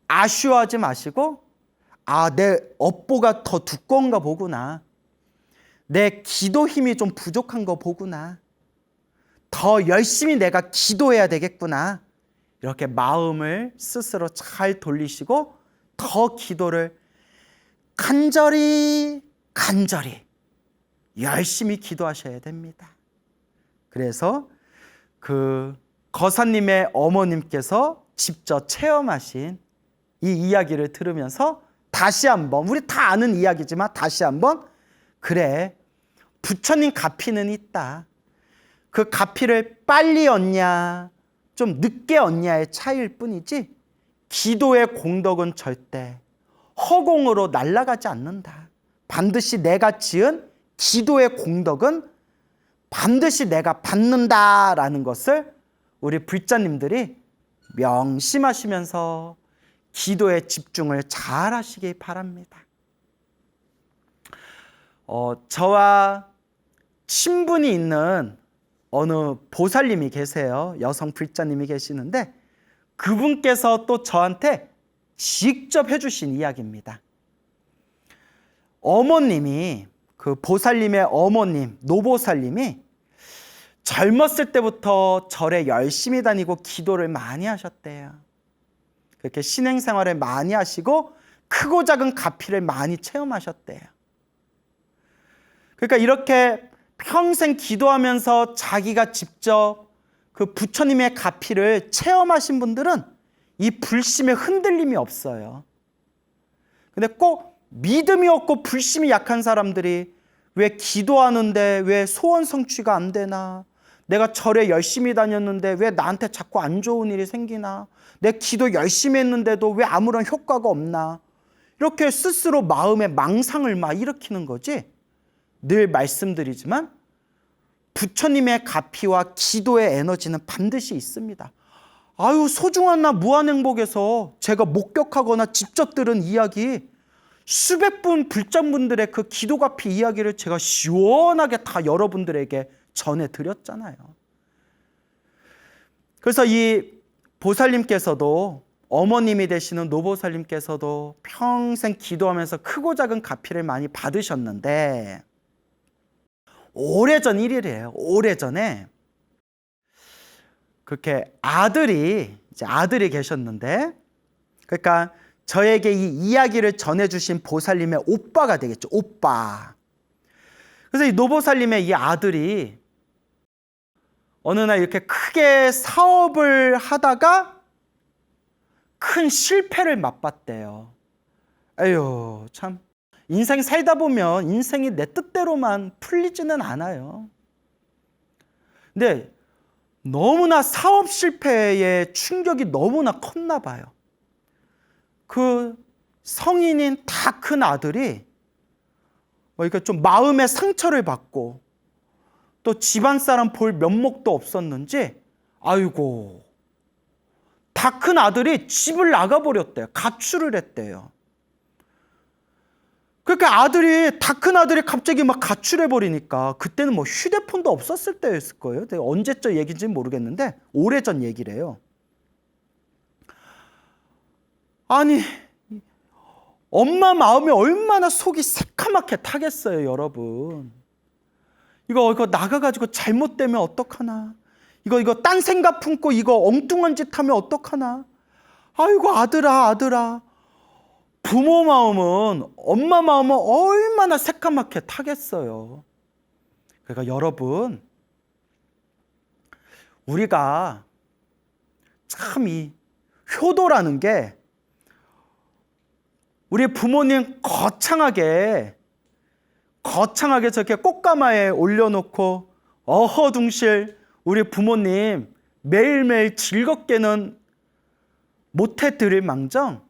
아쉬워하지 마시고, 아, 내 업보가 더 두꺼운가 보구나, 내 기도 힘이 좀 부족한 거 보구나, 더 열심히 내가 기도해야 되겠구나, 이렇게 마음을 스스로 잘 돌리시고 더 기도를 간절히 열심히 기도하셔야 됩니다. 그래서 그 거사님의 어머님께서 직접 체험하신 이 이야기를 들으면서 다시 한번, 우리 다 아는 이야기지만 다시 한번, 그래, 부처님 가피는 있다. 그 가피를 빨리 얻냐 좀 늦게 얻냐의 차이일 뿐이지 기도의 공덕은 절대 허공으로 날아가지 않는다. 반드시 내가 지은 기도의 공덕은 반드시 내가 받는다라는 것을 우리 불자님들이 명심하시면서 기도에 집중을 잘 하시기 바랍니다. 저와 친분이 있는 어느 보살님이 계세요. 여성 불자님이 계시는데 그분께서 또 저한테 직접 해주신 이야기입니다. 어머님이, 그 보살님의 어머님, 노보살님이 젊었을 때부터 절에 열심히 다니고 기도를 많이 하셨대요. 그렇게 신행생활을 많이 하시고 크고 작은 가피를 많이 체험하셨대요. 그러니까 이렇게 평생 기도하면서 자기가 직접 그 부처님의 가피를 체험하신 분들은 이 불심에 흔들림이 없어요. 근데 꼭 믿음이 없고 불심이 약한 사람들이 왜 기도하는데 왜 소원 성취가 안 되나? 내가 절에 열심히 다녔는데 왜 나한테 자꾸 안 좋은 일이 생기나? 내 기도 열심히 했는데도 왜 아무런 효과가 없나? 이렇게 스스로 마음에 망상을 막 일으키는 거지. 늘 말씀드리지만 부처님의 가피와 기도의 에너지는 반드시 있습니다. 아유, 소중한 나 무한행복에서 제가 목격하거나 직접 들은 이야기, 수백 분 불자분들의 그 기도 가피 이야기를 제가 시원하게 다 여러분들에게 전해드렸잖아요. 그래서 이 보살님께서도, 어머님이 되시는 노보살님께서도 평생 기도하면서 크고 작은 가피를 많이 받으셨는데, 오래전 일이래요. 오래전에 그렇게 아들이 계셨는데, 그러니까 저에게 이 이야기를 전해주신 보살님의 오빠가 되겠죠. 오빠. 그래서 이 노보살님의 이 아들이 어느 날 이렇게 크게 사업을 하다가 큰 실패를 맛봤대요. 에휴, 참. 인생 살다 보면 인생이 내 뜻대로만 풀리지는 않아요. 근데 너무나 사업 실패의 충격이 너무나 컸나 봐요. 그 성인인 다 큰 아들이 이렇게 좀 마음의 상처를 받고 또 집안 사람 볼 면목도 없었는지, 아이고, 다 큰 아들이 집을 나가버렸대요. 가출을 했대요. 그러니까 다 큰 아들이 갑자기 막 가출해버리니까, 그때는 뭐 휴대폰도 없었을 때였을 거예요. 언제적 얘기인지는 모르겠는데 오래전 얘기래요. 아니, 엄마 마음이 얼마나 속이 새카맣게 타겠어요, 여러분. 이거 나가가지고 잘못되면 어떡하나. 이거 딴 생각 품고 이거 엉뚱한 짓 하면 어떡하나. 아이고, 아들아. 부모 마음은, 엄마 마음은 얼마나 새까맣게 타겠어요. 그러니까 여러분, 우리가 참 이 효도라는 게, 우리 부모님 거창하게 저렇게 꽃가마에 올려놓고 어허둥실 우리 부모님 매일매일 즐겁게는 못해드릴 망정,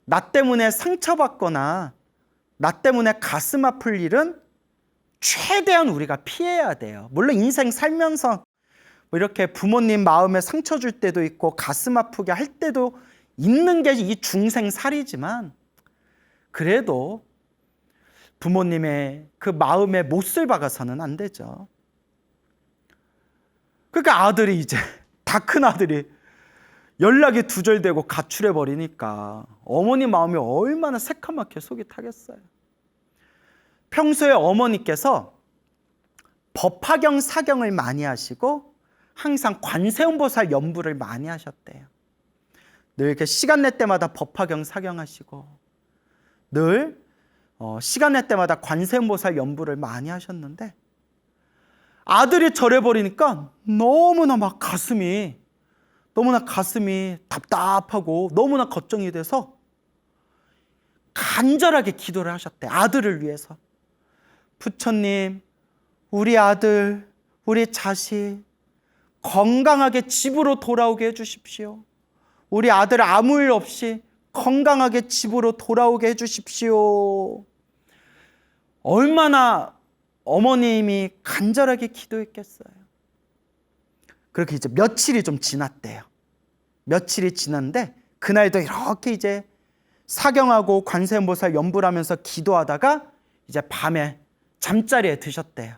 나 때문에 상처받거나 나 때문에 가슴 아플 일은 최대한 우리가 피해야 돼요. 물론 인생 살면서 뭐 이렇게 부모님 마음에 상처 줄 때도 있고 가슴 아프게 할 때도 있는 게 이 중생살이지만, 그래도 부모님의 그 마음에 못을 박아서는 안 되죠. 그러니까 아들이 이제, 다 큰 아들이 연락이 두절되고 가출해버리니까 어머니 마음이 얼마나 새카맣게 속이 타겠어요. 평소에 어머니께서 법화경 사경을 많이 하시고 항상 관세음보살 연부를 많이 하셨대요. 늘 이렇게 시간 낼 때마다 법화경 사경하시고 늘 시간 낼 때마다 관세음보살 연부를 많이 하셨는데, 아들이 절해버리니까 너무나 가슴이 답답하고 너무나 걱정이 돼서 간절하게 기도를 하셨대. 아들을 위해서. 부처님, 우리 아들, 우리 자식 건강하게 집으로 돌아오게 해주십시오. 우리 아들 아무 일 없이 건강하게 집으로 돌아오게 해주십시오. 얼마나 어머님이 간절하게 기도했겠어요. 그렇게 이제 며칠이 좀 지났대요. 며칠이 지났는데 그날도 이렇게 이제 사경하고 관세음보살 연부를 하면서 기도하다가 이제 밤에 잠자리에 드셨대요.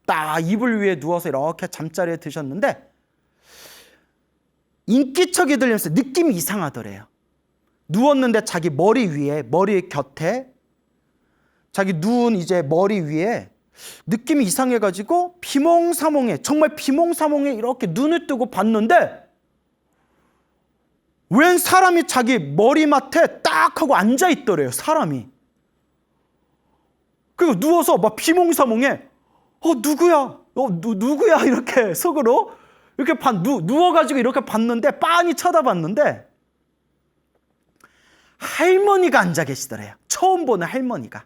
딱 이불 위에 누워서 이렇게 잠자리에 드셨는데 인기척이 들리면서 느낌이 이상하더래요. 누웠는데 자기 머리 곁에 자기 누운 이제 머리 위에 느낌이 이상해가지고 정말 비몽사몽에 이렇게 눈을 뜨고 봤는데 웬 사람이 자기 머리맡에 딱 하고 앉아있더래요, 사람이. 그리고 누워서 막 비몽사몽에 누구야 이렇게 속으로 이렇게 누워가지고 이렇게 봤는데, 빤히 쳐다봤는데 할머니가 앉아 계시더래요. 처음 보는 할머니가.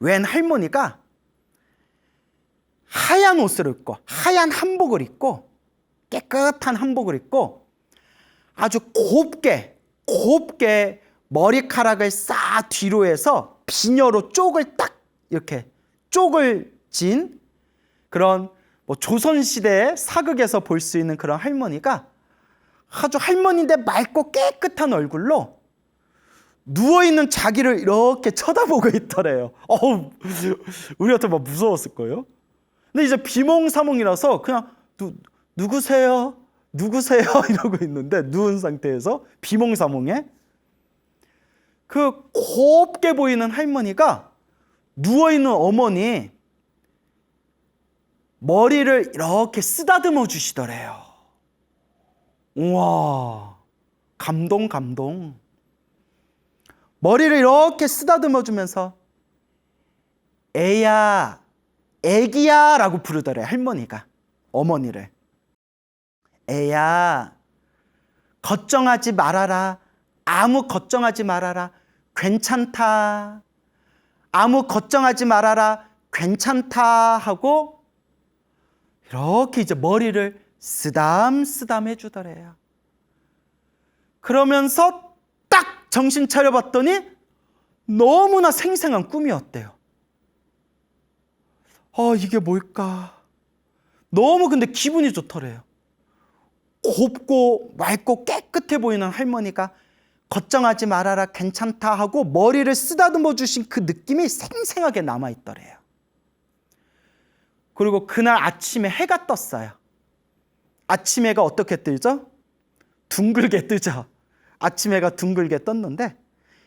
웬 할머니가 하얀 옷을 입고 하얀 한복을 입고 깨끗한 한복을 입고 아주 곱게 머리카락을 싹 뒤로 해서 비녀로 쪽을 딱 이렇게 쪽을 진 그런 뭐 조선시대 사극에서 볼 수 있는 그런 할머니가 아주 할머니인데 맑고 깨끗한 얼굴로 누워있는 자기를 이렇게 쳐다보고 있더래요. 우리한테 막 무서웠을 거예요. 근데 이제 비몽사몽이라서 그냥 누구세요? 누구세요? 이러고 있는데 누운 상태에서 비몽사몽에 그 곱게 보이는 할머니가 누워있는 어머니 머리를 이렇게 쓰다듬어 주시더래요. 우와, 감동. 머리를 이렇게 쓰다듬어 주면서 애야, 애기야 라고 부르더래, 할머니가 어머니를. 애야, 걱정하지 말아라. 아무 걱정하지 말아라. 괜찮다. 아무 걱정하지 말아라. 괜찮다 하고 이렇게 이제 머리를 쓰담쓰담 해주더래요. 그러면서 딱 정신 차려봤더니 너무나 생생한 꿈이었대요. 이게 뭘까? 너무 근데 기분이 좋더래요. 곱고 맑고 깨끗해 보이는 할머니가 걱정하지 말아라, 괜찮다 하고 머리를 쓰다듬어 주신 그 느낌이 생생하게 남아있더래요. 그리고 그날 아침에 해가 떴어요. 아침 해가 어떻게 뜨죠? 둥글게 뜨죠. 아침 해가 둥글게 떴는데,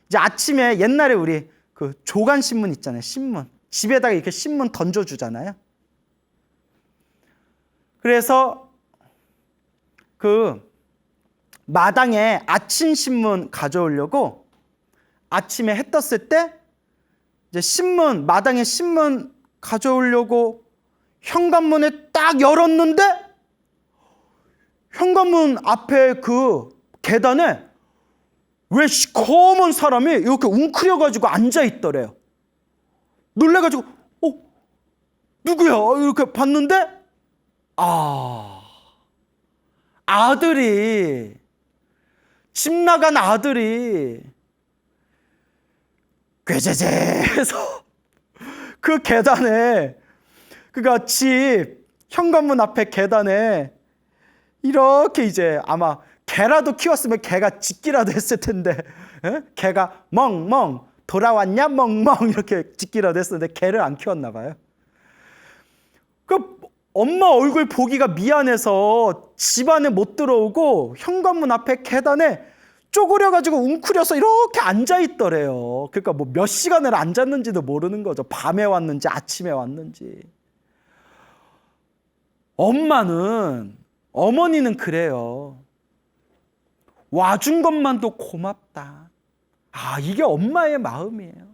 이제 아침에 옛날에 우리 그 조간신문 있잖아요. 신문. 집에다가 이렇게 신문 던져주잖아요. 그래서 그 마당에 아침 신문 가져오려고 아침에 해 떴을 때 이제 신문, 마당에 신문 가져오려고 현관문을 딱 열었는데 현관문 앞에 그 계단에 왜 시커먼 사람이 이렇게 웅크려가지고 앉아있더래요. 놀래가지고 누구야? 이렇게 봤는데 아들이, 집 나간 아들이 꾀죄죄 해서 그 계단에, 그러니까 집 현관문 앞에 계단에 이렇게 이제 아마 개라도 키웠으면 개가 짖기라도 했을 텐데, 개가 멍멍 돌아왔냐 멍멍 이렇게 짖기라도 했었는데 개를 안 키웠나 봐요. 그 엄마 얼굴 보기가 미안해서 집 안에 못 들어오고 현관문 앞에 계단에 쪼그려가지고 웅크려서 이렇게 앉아있더래요. 그러니까 뭐 몇 시간을 앉았는지도 모르는 거죠. 밤에 왔는지 아침에 왔는지. 어머니는 그래요. 와준 것만도 고맙다. 이게 엄마의 마음이에요.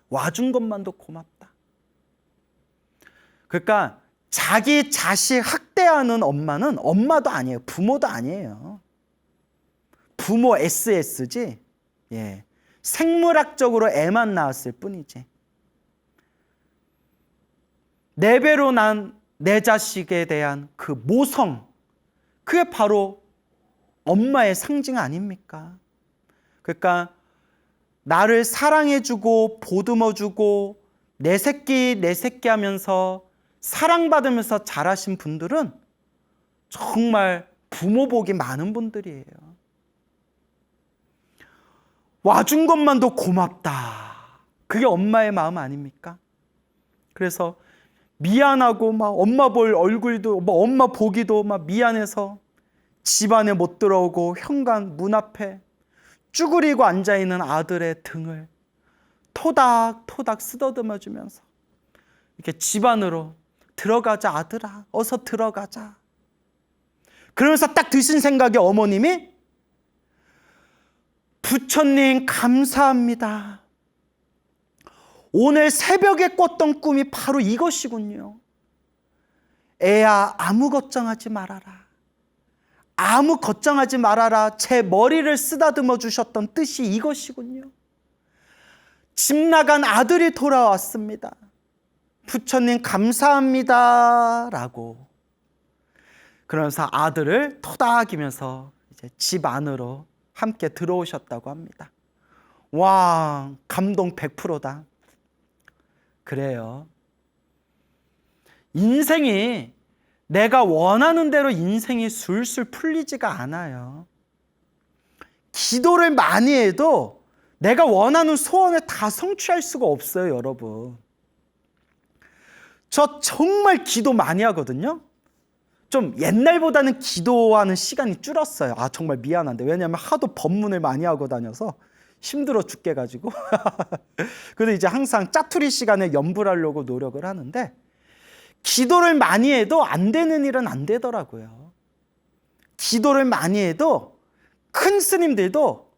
와준 것만도 고맙다. 그러니까 자기 자식 학대하는 엄마는 엄마도 아니에요. 부모도 아니에요. 부모 SS지. 예. 생물학적으로 애만 낳았을 뿐이지. 내 배로 난 내 자식에 대한 그 모성, 그게 바로 엄마의 상징 아닙니까? 그러니까 나를 사랑해주고 보듬어주고 내 새끼 하면서 사랑받으면서 자라신 분들은 정말 부모 복이 많은 분들이에요. 와준 것만도 고맙다. 그게 엄마의 마음 아닙니까? 그래서 미안하고 막 엄마 볼 얼굴도 막 엄마 보기도 막 미안해서 집안에 못 들어오고 현관 문 앞에 쭈그리고 앉아있는 아들의 등을 토닥토닥 쓰다듬어 주면서 이렇게 집 안으로 들어가자 아들아, 어서 들어가자. 그러면서 딱 드신 생각에 어머님이 부처님 감사합니다. 오늘 새벽에 꿨던 꿈이 바로 이것이군요. 애야, 아무 걱정하지 말아라. 아무 걱정하지 말아라. 제 머리를 쓰다듬어 주셨던 뜻이 이것이군요. 집 나간 아들이 돌아왔습니다. 부처님 감사합니다. 라고. 그러면서 아들을 토닥이면서 이제 집 안으로 함께 들어오셨다고 합니다. 와, 감동 100%다. 그래요. 인생이 내가 원하는 대로 인생이 술술 풀리지가 않아요. 기도를 많이 해도 내가 원하는 소원을 다 성취할 수가 없어요, 여러분. 저 정말 기도 많이 하거든요. 좀 옛날보다는 기도하는 시간이 줄었어요. 아, 정말 미안한데. 왜냐하면 하도 법문을 많이 하고 다녀서 힘들어 죽게 가지고. 그래도 이제 항상 짜투리 시간에 염불하려고 노력을 하는데, 기도를 많이 해도 안 되는 일은 안 되더라고요. 기도를 많이 해도 큰 스님들도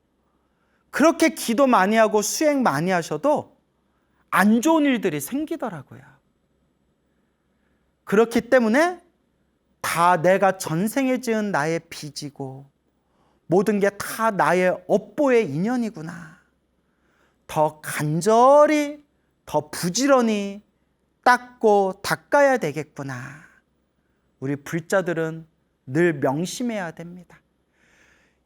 그렇게 기도 많이 하고 수행 많이 하셔도 안 좋은 일들이 생기더라고요. 그렇기 때문에 다 내가 전생에 지은 나의 빚이고 모든 게 다 나의 업보의 인연이구나. 더 간절히, 더 부지런히 닦고 닦아야 되겠구나. 우리 불자들은 늘 명심해야 됩니다.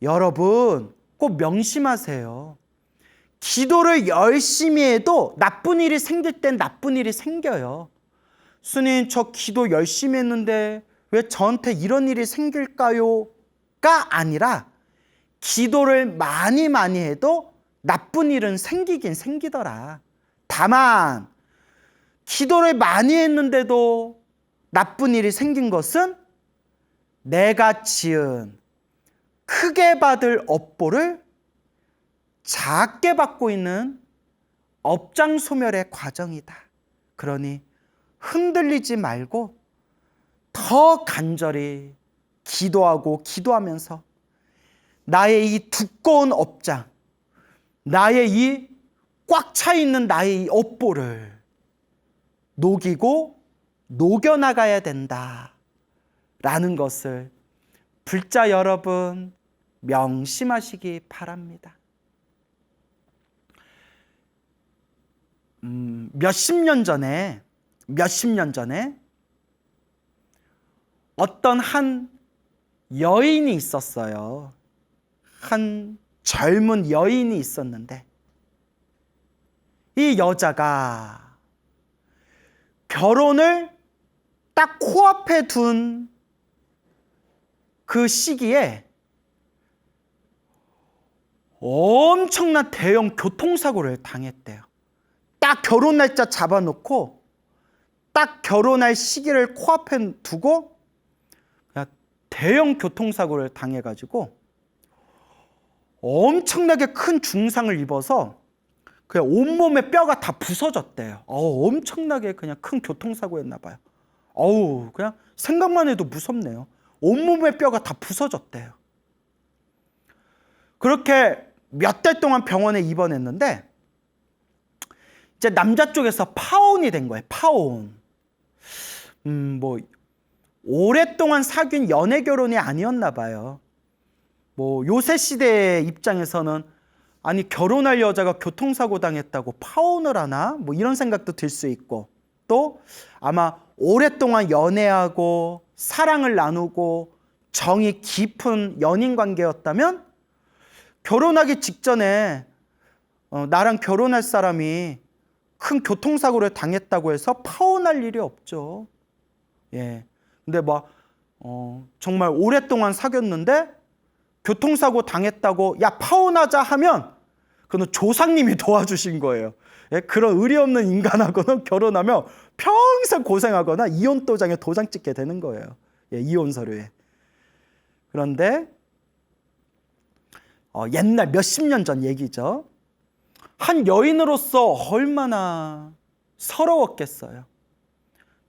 여러분, 꼭 명심하세요. 기도를 열심히 해도 나쁜 일이 생길 땐 나쁜 일이 생겨요. 스님, 저 기도 열심히 했는데 왜 저한테 이런 일이 생길까요? 가 아니라 기도를 많이 해도 나쁜 일은 생기긴 생기더라. 다만 기도를 많이 했는데도 나쁜 일이 생긴 것은 내가 지은 크게 받을 업보를 작게 받고 있는 업장소멸의 과정이다. 그러니 흔들리지 말고 더 간절히 기도하고 기도하면서 나의 이 두꺼운 업장, 나의 이 꽉 차 있는 나의 이 업보를 녹이고 녹여나가야 된다라는 것을 불자 여러분 명심하시기 바랍니다. 몇십 년 전에 어떤 한 여인이 있었어요. 한 젊은 여인이 있었는데 이 여자가 결혼을 딱 코앞에 둔 그 시기에 엄청난 대형 교통사고를 당했대요. 딱 결혼 날짜 잡아놓고 딱 결혼할 시기를 코앞에 두고 그냥 대형 교통사고를 당해가지고 엄청나게 큰 중상을 입어서 그냥 온몸에 뼈가 다 부서졌대요. 엄청나게 그냥 큰 교통사고였나 봐요. 그냥 생각만 해도 무섭네요. 온몸에 뼈가 다 부서졌대요. 그렇게 몇 달 동안 병원에 입원했는데 이제 남자 쪽에서 파혼이 된 거예요. 파혼. 뭐 오랫동안 사귄 연애 결혼이 아니었나 봐요. 뭐 요새 시대의 입장에서는 아니 결혼할 여자가 교통사고 당했다고 파혼을 하나? 뭐 이런 생각도 들 수 있고, 또 아마 오랫동안 연애하고 사랑을 나누고 정이 깊은 연인 관계였다면 결혼하기 직전에 나랑 결혼할 사람이 큰 교통사고를 당했다고 해서 파혼할 일이 없죠. 예. 근데 정말 오랫동안 사귀었는데 교통사고 당했다고 야 파혼하자 하면 그건 조상님이 도와주신 거예요. 예? 그런 의리 없는 인간하고는 결혼하면 평생 고생하거나 이혼 도장에 도장 찍게 되는 거예요. 예, 이혼 서류에. 그런데 옛날 몇십 년 전 얘기죠. 한 여인으로서 얼마나 서러웠겠어요.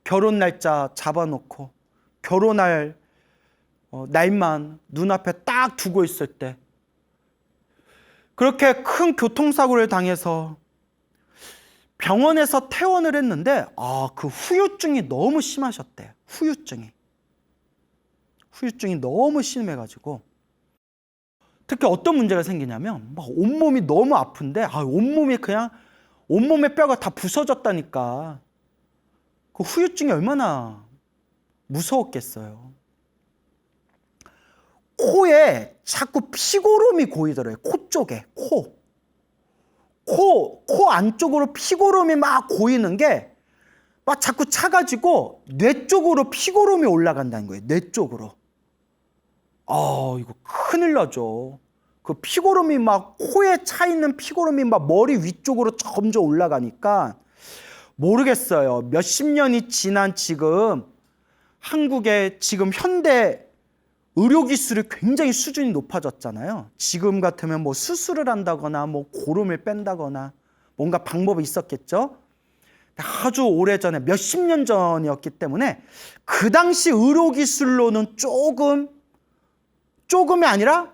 결혼 날짜 잡아놓고 결혼할 날만 눈앞에 딱 두고 있을 때 그렇게 큰 교통사고를 당해서 병원에서 퇴원을 했는데 그 후유증이 너무 심하셨대요. 후유증이 너무 심해가지고 특히 어떤 문제가 생기냐면 막 온몸이 너무 아픈데 온몸에 뼈가 다 부서졌다니까. 그 후유증이 얼마나 무서웠겠어요. 코에 자꾸 피고름이 고이더래요. 코 쪽에. 코 안쪽으로 피고름이 막 고이는 게 막 자꾸 차가지고 뇌 쪽으로 피고름이 올라간다는 거예요. 뇌 쪽으로. 이거 큰일 나죠. 그 피고름이 막 코에 차 있는 피고름이 막 머리 위쪽으로 점점 올라가니까 모르겠어요. 몇십 년이 지난 지금 한국의 지금 현대 의료기술이 굉장히 수준이 높아졌잖아요. 지금 같으면 뭐 수술을 한다거나 뭐 고름을 뺀다거나 뭔가 방법이 있었겠죠. 아주 오래전에 몇십 년 전이었기 때문에 그 당시 의료기술로는 조금이 아니라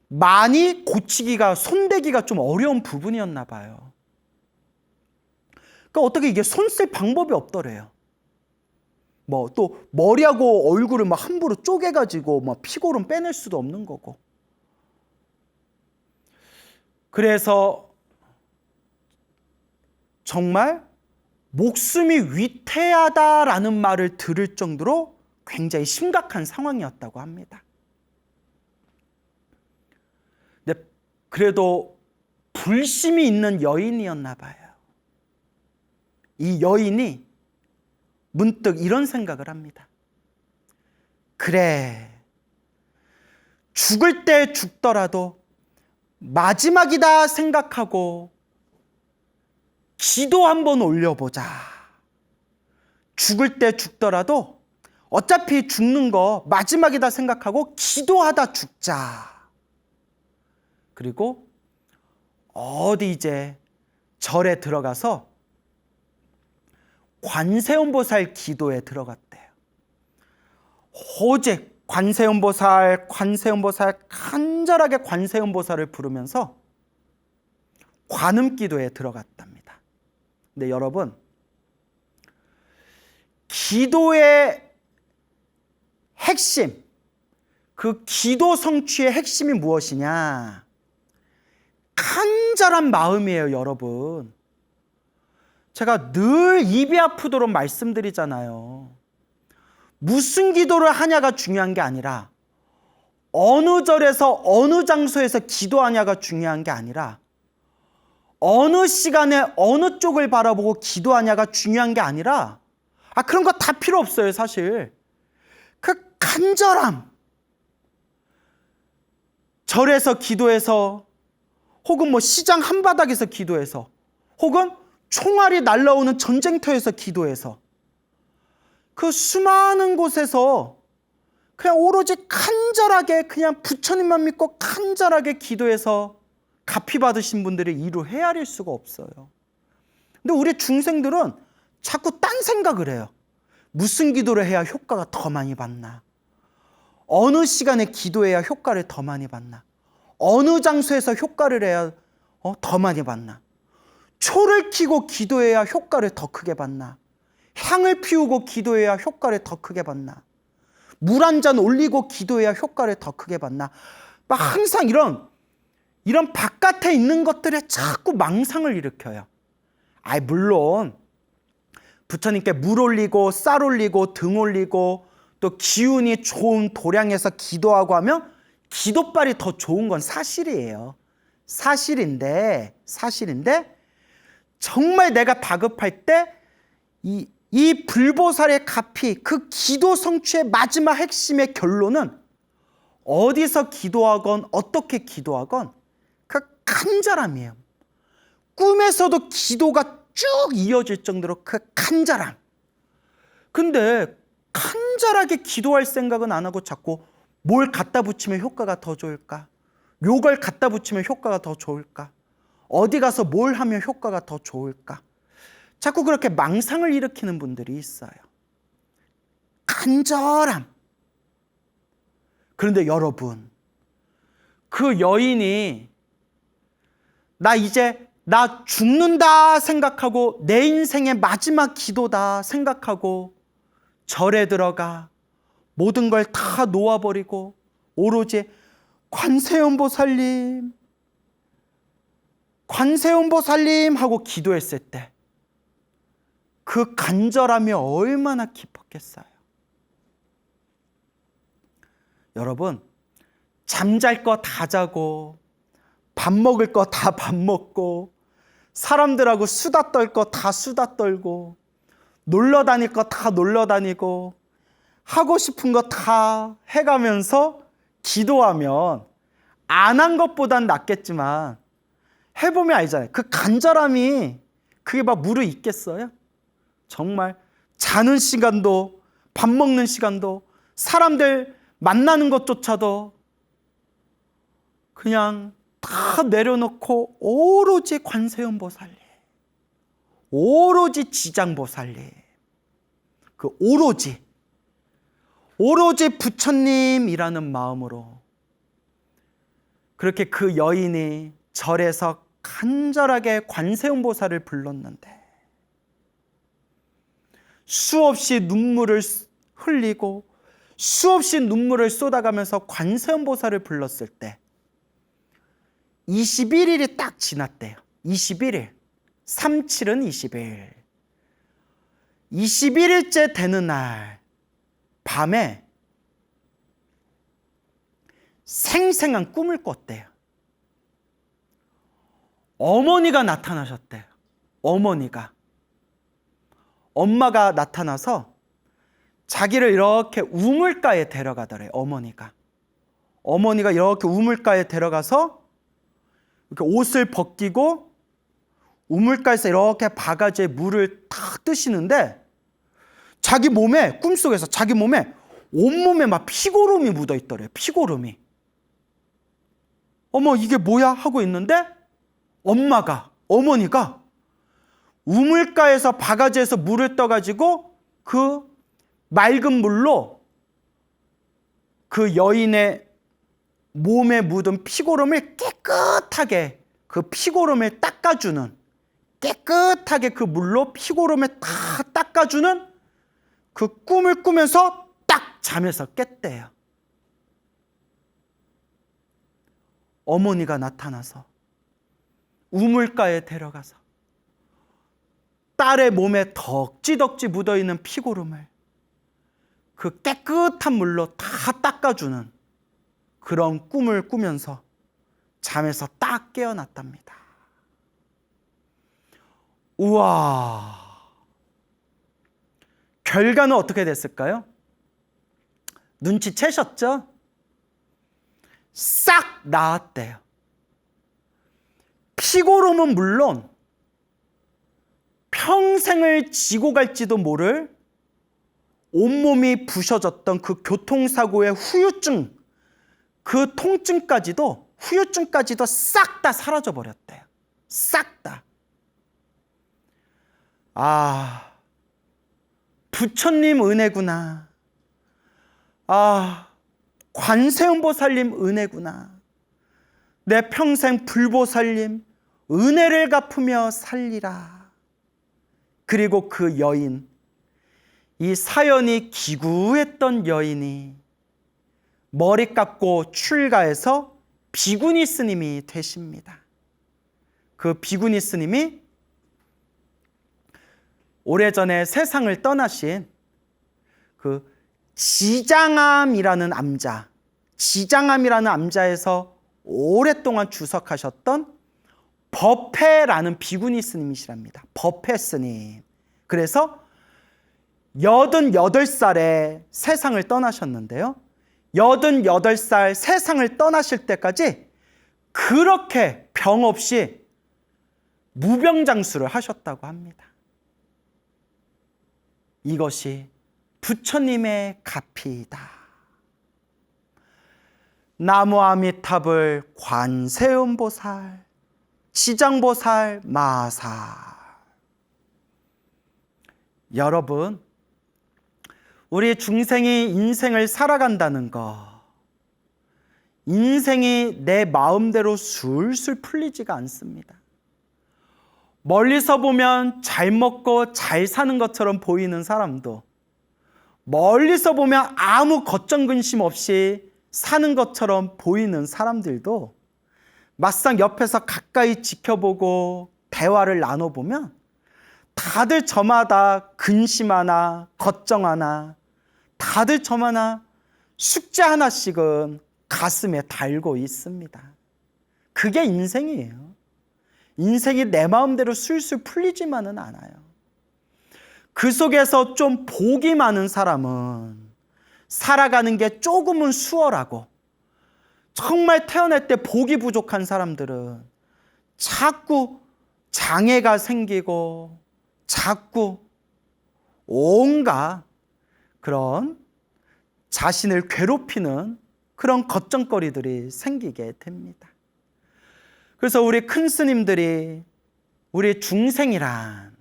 많이 고치기가, 손대기가 좀 어려운 부분이었나 봐요. 그러니까 어떻게 이게 손 쓸 방법이 없더래요. 뭐 또 머리하고 얼굴을 막 함부로 쪼개가지고 막 피고름 빼낼 수도 없는 거고. 그래서 정말 목숨이 위태하다라는 말을 들을 정도로 굉장히 심각한 상황이었다고 합니다. 근데 그래도 불심이 있는 여인이었나 봐요. 이 여인이 문득 이런 생각을 합니다. 그래, 죽을 때 죽더라도 마지막이다 생각하고 기도 한번 올려보자. 죽을 때 죽더라도 어차피 죽는 거 마지막이다 생각하고 기도하다 죽자. 그리고 어디 이제 절에 들어가서 관세음보살 기도에 들어갔대요. 오직 관세음보살 간절하게 관세음보살을 부르면서 관음기도에 들어갔답니다. 근데 여러분, 기도의 핵심, 그 기도 성취의 핵심이 무엇이냐? 간절한 마음이에요, 여러분. 제가 늘 입이 아프도록 말씀드리잖아요. 무슨 기도를 하냐가 중요한 게 아니라 어느 절에서 어느 장소에서 기도하냐가 중요한 게 아니라 어느 시간에 어느 쪽을 바라보고 기도하냐가 중요한 게 아니라 그런 거 다 필요 없어요, 사실. 그 간절함. 절에서 기도해서 혹은 뭐 시장 한바닥에서 기도해서 혹은 총알이 날라오는 전쟁터에서 기도해서 그 수많은 곳에서 그냥 오로지 간절하게 그냥 부처님만 믿고 간절하게 기도해서 갚이 받으신 분들의 이루 헤아릴 수가 없어요. 근데 우리 중생들은 자꾸 딴 생각을 해요. 무슨 기도를 해야 효과가 더 많이 받나? 어느 시간에 기도해야 효과를 더 많이 받나? 어느 장소에서 효과를 해야 더 많이 받나? 초를 켜고 기도해야 효과를 더 크게 받나? 향을 피우고 기도해야 효과를 더 크게 받나? 물 한 잔 올리고 기도해야 효과를 더 크게 받나? 막 항상 이런 바깥에 있는 것들에 자꾸 망상을 일으켜요. 물론 부처님께 물 올리고 쌀 올리고 등 올리고 또 기운이 좋은 도량에서 기도하고 하면 기도빨이 더 좋은 건 사실이에요. 사실인데 정말 내가 다급할 때 이 불보살의 값이 그 기도 성취의 마지막 핵심의 결론은 어디서 기도하건 어떻게 기도하건 그 간절함이에요. 꿈에서도 기도가 쭉 이어질 정도로 그 간절함. 근데 간절하게 기도할 생각은 안 하고 자꾸 뭘 갖다 붙이면 효과가 더 좋을까? 요걸 갖다 붙이면 효과가 더 좋을까? 어디 가서 뭘 하면 효과가 더 좋을까? 자꾸 그렇게 망상을 일으키는 분들이 있어요. 간절함. 그런데 여러분, 그 여인이 나 죽는다 생각하고 내 인생의 마지막 기도다 생각하고 절에 들어가 모든 걸 다 놓아버리고 오로지 관세음보살님 하고 기도했을 때 그 간절함이 얼마나 깊었겠어요. 여러분, 잠잘 거 다 자고 밥 먹을 거 다 밥 먹고 사람들하고 수다 떨 거 다 수다 떨고 놀러 다닐 거 다 놀러 다니고 하고 싶은 거 다 해가면서 기도하면 안 한 것보단 낫겠지만 해보면 알잖아요. 그 간절함이 그게 막 무르익겠어요? 정말 자는 시간도 밥 먹는 시간도, 사람들 만나는 것조차도 그냥 다 내려놓고 오로지 관세음보살님, 오로지 지장보살님, 그 오로지 부처님이라는 마음으로 그렇게 그 여인이 절에서 간절하게 관세음보살을 불렀는데 수없이 눈물을 흘리고 수없이 눈물을 쏟아가면서 관세음보살을 불렀을 때 21일이 딱 지났대요. 21일. 37은 20일. 21일째 되는 날 밤에 생생한 꿈을 꿨대요. 어머니가 나타나셨대요. 엄마가 나타나서 자기를 이렇게 우물가에 데려가더래요. 어머니가 이렇게 우물가에 데려가서 이렇게 옷을 벗기고 우물가에서 이렇게 바가지에 물을 탁 뜨시는데 자기 몸에, 꿈속에서 자기 몸에 온몸에 막 피고름이 묻어 있더래요. 피고름이. 어머, 이게 뭐야? 하고 있는데 어머니가 우물가에서 바가지에서 물을 떠가지고 그 맑은 물로 그 여인의 몸에 묻은 피고름을 깨끗하게, 그 피고름을 닦아주는, 깨끗하게 그 물로 피고름을 다 닦아주는 그 꿈을 꾸면서 딱 잠에서 깼대요. 어머니가 나타나서 우물가에 데려가서 딸의 몸에 덕지덕지 묻어있는 피고름을 그 깨끗한 물로 다 닦아주는 그런 꿈을 꾸면서 잠에서 딱 깨어났답니다. 우와, 결과는 어떻게 됐을까요? 눈치채셨죠? 싹 나았대요. 피고름은 물론 평생을 지고 갈지도 모를 온몸이 부셔졌던 그 교통사고의 후유증, 그 통증까지도, 후유증까지도 싹 다 사라져 버렸대요. 싹 다. 아, 부처님 은혜구나. 아, 관세음보살님 은혜구나. 내 평생 불보살님 은혜를 갚으며 살리라. 그리고 그 여인, 이 사연이 기구했던 여인이 머리 깎고 출가해서 비구니 스님이 되십니다. 그 비구니 스님이 오래전에 세상을 떠나신 그 지장암이라는 암자에서 오랫동안 주석하셨던 법회라는 비구니 스님이시랍니다. 법회 스님. 그래서 88살에 세상을 떠나셨는데요. 88살 세상을 떠나실 때까지 그렇게 병 없이 무병장수를 하셨다고 합니다. 이것이 부처님의 가피이다. 나무 아미타불 관세음보살, 지장보살 마살. 여러분, 우리 중생이 인생을 살아간다는 거, 인생이 내 마음대로 술술 풀리지가 않습니다. 멀리서 보면 잘 먹고 잘 사는 것처럼 보이는 사람도, 멀리서 보면 아무 걱정 근심 없이 사는 것처럼 보이는 사람들도 막상 옆에서 가까이 지켜보고 대화를 나눠보면 다들 저마다 근심 하나, 걱정 하나, 다들 저마다 숙제 하나씩은 가슴에 달고 있습니다. 그게 인생이에요. 인생이 내 마음대로 술술 풀리지만은 않아요. 그 속에서 좀 복이 많은 사람은 살아가는 게 조금은 수월하고, 정말 태어날 때 복이 부족한 사람들은 자꾸 장애가 생기고 자꾸 온갖 그런 자신을 괴롭히는 그런 걱정거리들이 생기게 됩니다. 그래서 우리 큰 스님들이 우리 중생이란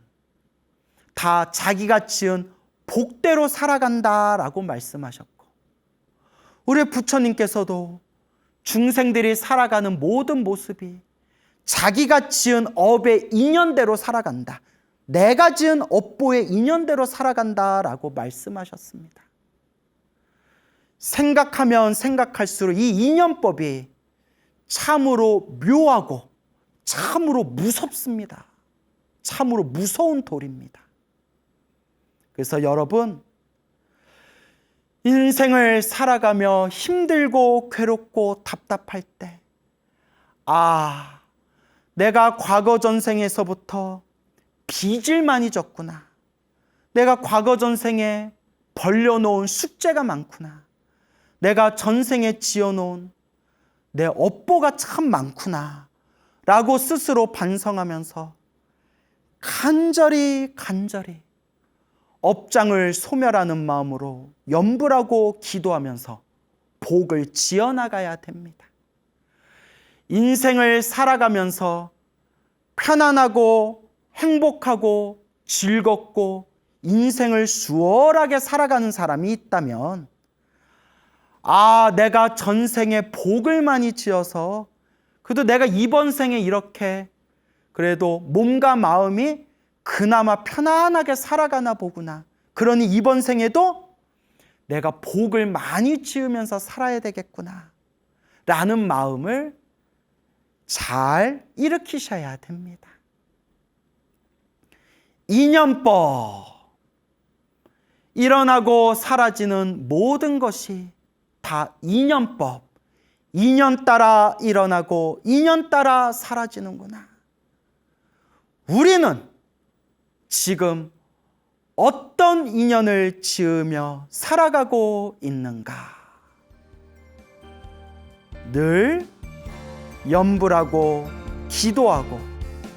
다 자기가 지은 복대로 살아간다라고 말씀하셨고, 우리 부처님께서도 중생들이 살아가는 모든 모습이 자기가 지은 업의 인연대로 살아간다, 내가 지은 업보의 인연대로 살아간다라고 말씀하셨습니다. 생각하면 생각할수록 이 인연법이 참으로 묘하고 참으로 무섭습니다. 참으로 무서운 돌입니다. 그래서 여러분, 인생을 살아가며 힘들고 괴롭고 답답할 때, 내가 과거 전생에서부터 빚을 많이 졌구나, 내가 과거 전생에 벌려놓은 숙제가 많구나, 내가 전생에 지어놓은 내 업보가 참 많구나 라고 스스로 반성하면서 간절히 업장을 소멸하는 마음으로 염불하고 기도하면서 복을 지어나가야 됩니다. 인생을 살아가면서 편안하고 행복하고 즐겁고 인생을 수월하게 살아가는 사람이 있다면, 내가 전생에 복을 많이 지어서 그래도 내가 이번 생에 이렇게 그래도 몸과 마음이 그나마 편안하게 살아가나 보구나, 그러니 이번 생에도 내가 복을 많이 지으면서 살아야 되겠구나 라는 마음을 잘 일으키셔야 됩니다. 인연법, 일어나고 사라지는 모든 것이 다 인연법, 인연 따라 일어나고 인연 따라 사라지는구나. 우리는 지금 어떤 인연을 지으며 살아가고 있는가? 늘 염불하고 기도하고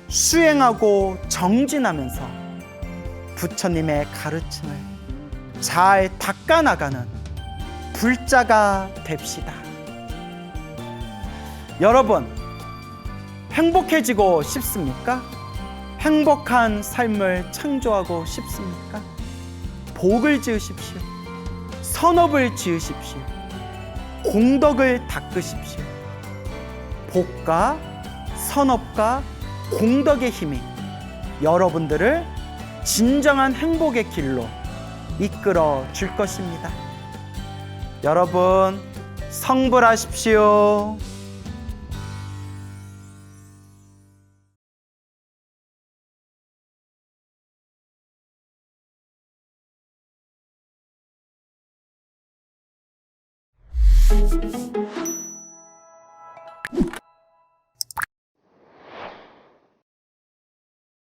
수행하고 정진하면서 부처님의 가르침을 잘 닦아나가는 불자가 됩시다. 여러분, 행복해지고 싶습니까? 행복한 삶을 창조하고 싶습니까? 복을 지으십시오. 선업을 지으십시오. 공덕을 닦으십시오. 복과 선업과 공덕의 힘이 여러분들을 진정한 행복의 길로 이끌어 줄 것입니다. 여러분, 성불하십시오.